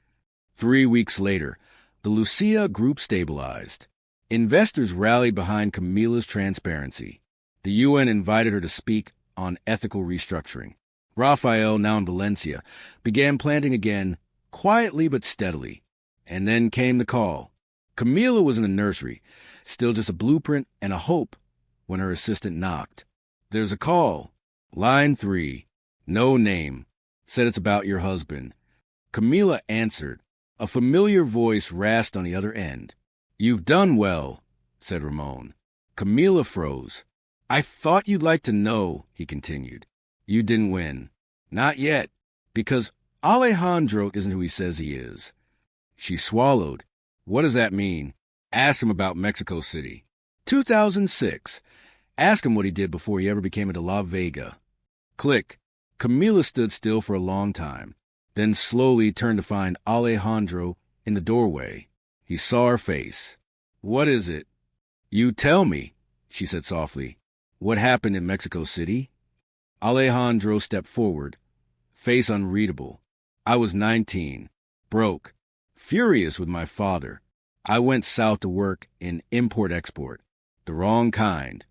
3 weeks later, the Lucia group stabilized. Investors rallied behind Camila's transparency. The UN invited her to speak on ethical restructuring. Raphael, now in Valencia, began planting again, quietly but steadily. And then came the call. Camila was in the nursery, still just a blueprint and a hope, when her assistant knocked. "There's a call. Line 3. No name. Said it's about your husband." Camila answered. A familiar voice rasped on the other end. "You've done well," said Ramon. Camila froze. "I thought you'd like to know," he continued. "You didn't win. Not yet, because Alejandro isn't who he says he is." She swallowed. "What does that mean?" "Ask him about Mexico City. 2006. Ask him what he did before he ever became a de la Vega." Click. Camila stood still for a long time, then slowly turned to find Alejandro in the doorway. He saw her face. "What is it?" "You tell me," she said softly. "What happened in Mexico City?" Alejandro stepped forward, face unreadable. "I was 19, broke, furious with my father. I went south to work in import-export, the wrong kind."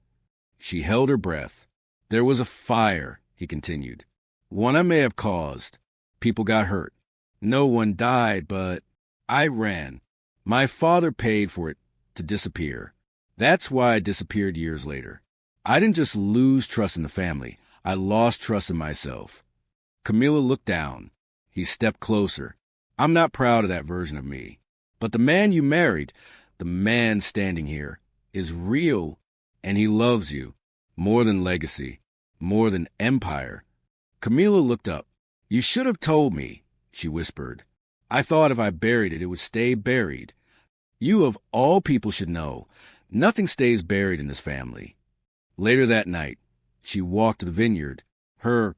She held her breath. "There was a fire," he continued. "One I may have caused. People got hurt. No one died, but I ran. My father paid for it to disappear. That's why I disappeared years later. I didn't just lose trust in the family. I lost trust in myself." Camila looked down. He stepped closer. "I'm not proud of that version of me. But the man you married, the man standing here, is real, and he loves you. More than legacy. More than empire." Camila looked up. "You should have told me," she whispered. "I thought if I buried it, it would stay buried. You of all people should know. Nothing stays buried in this family." Later that night, she walked to the vineyard. Her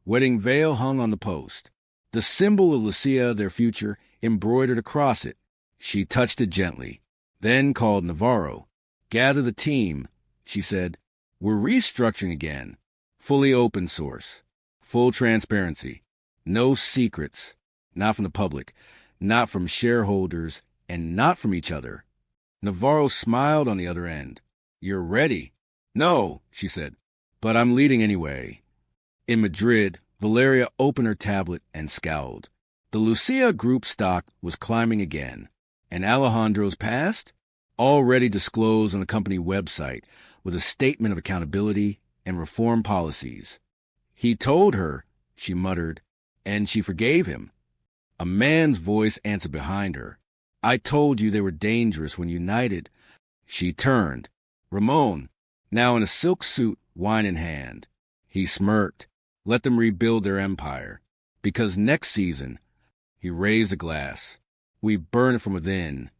wedding veil hung on the post. The symbol of Lucia, their future, embroidered across it. She touched it gently, then called Navarro. "Gather the team," she said. "We're restructuring again. Fully open source. Full transparency. No secrets. Not from the public. Not from shareholders. And not from each other." Navarro smiled on the other end. "You're ready." "No," she said, "but I'm leading anyway." In Madrid, Valeria opened her tablet and scowled. The Lucia group stock was climbing again. And Alejandro's past? Already disclosed on the company website with a statement of accountability and reform policies. "He told her," she muttered, and she forgave him. A man's voice answered behind her. "I told you they were dangerous when united." She turned. Ramon, now in a silk suit, wine in hand. He smirked. Let them rebuild their empire. Because next season, he raised a glass. We burn it from within.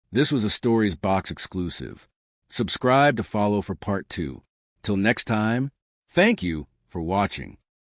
This was a Stories Box exclusive. Subscribe to follow for part 2. Till next time, thank you for watching.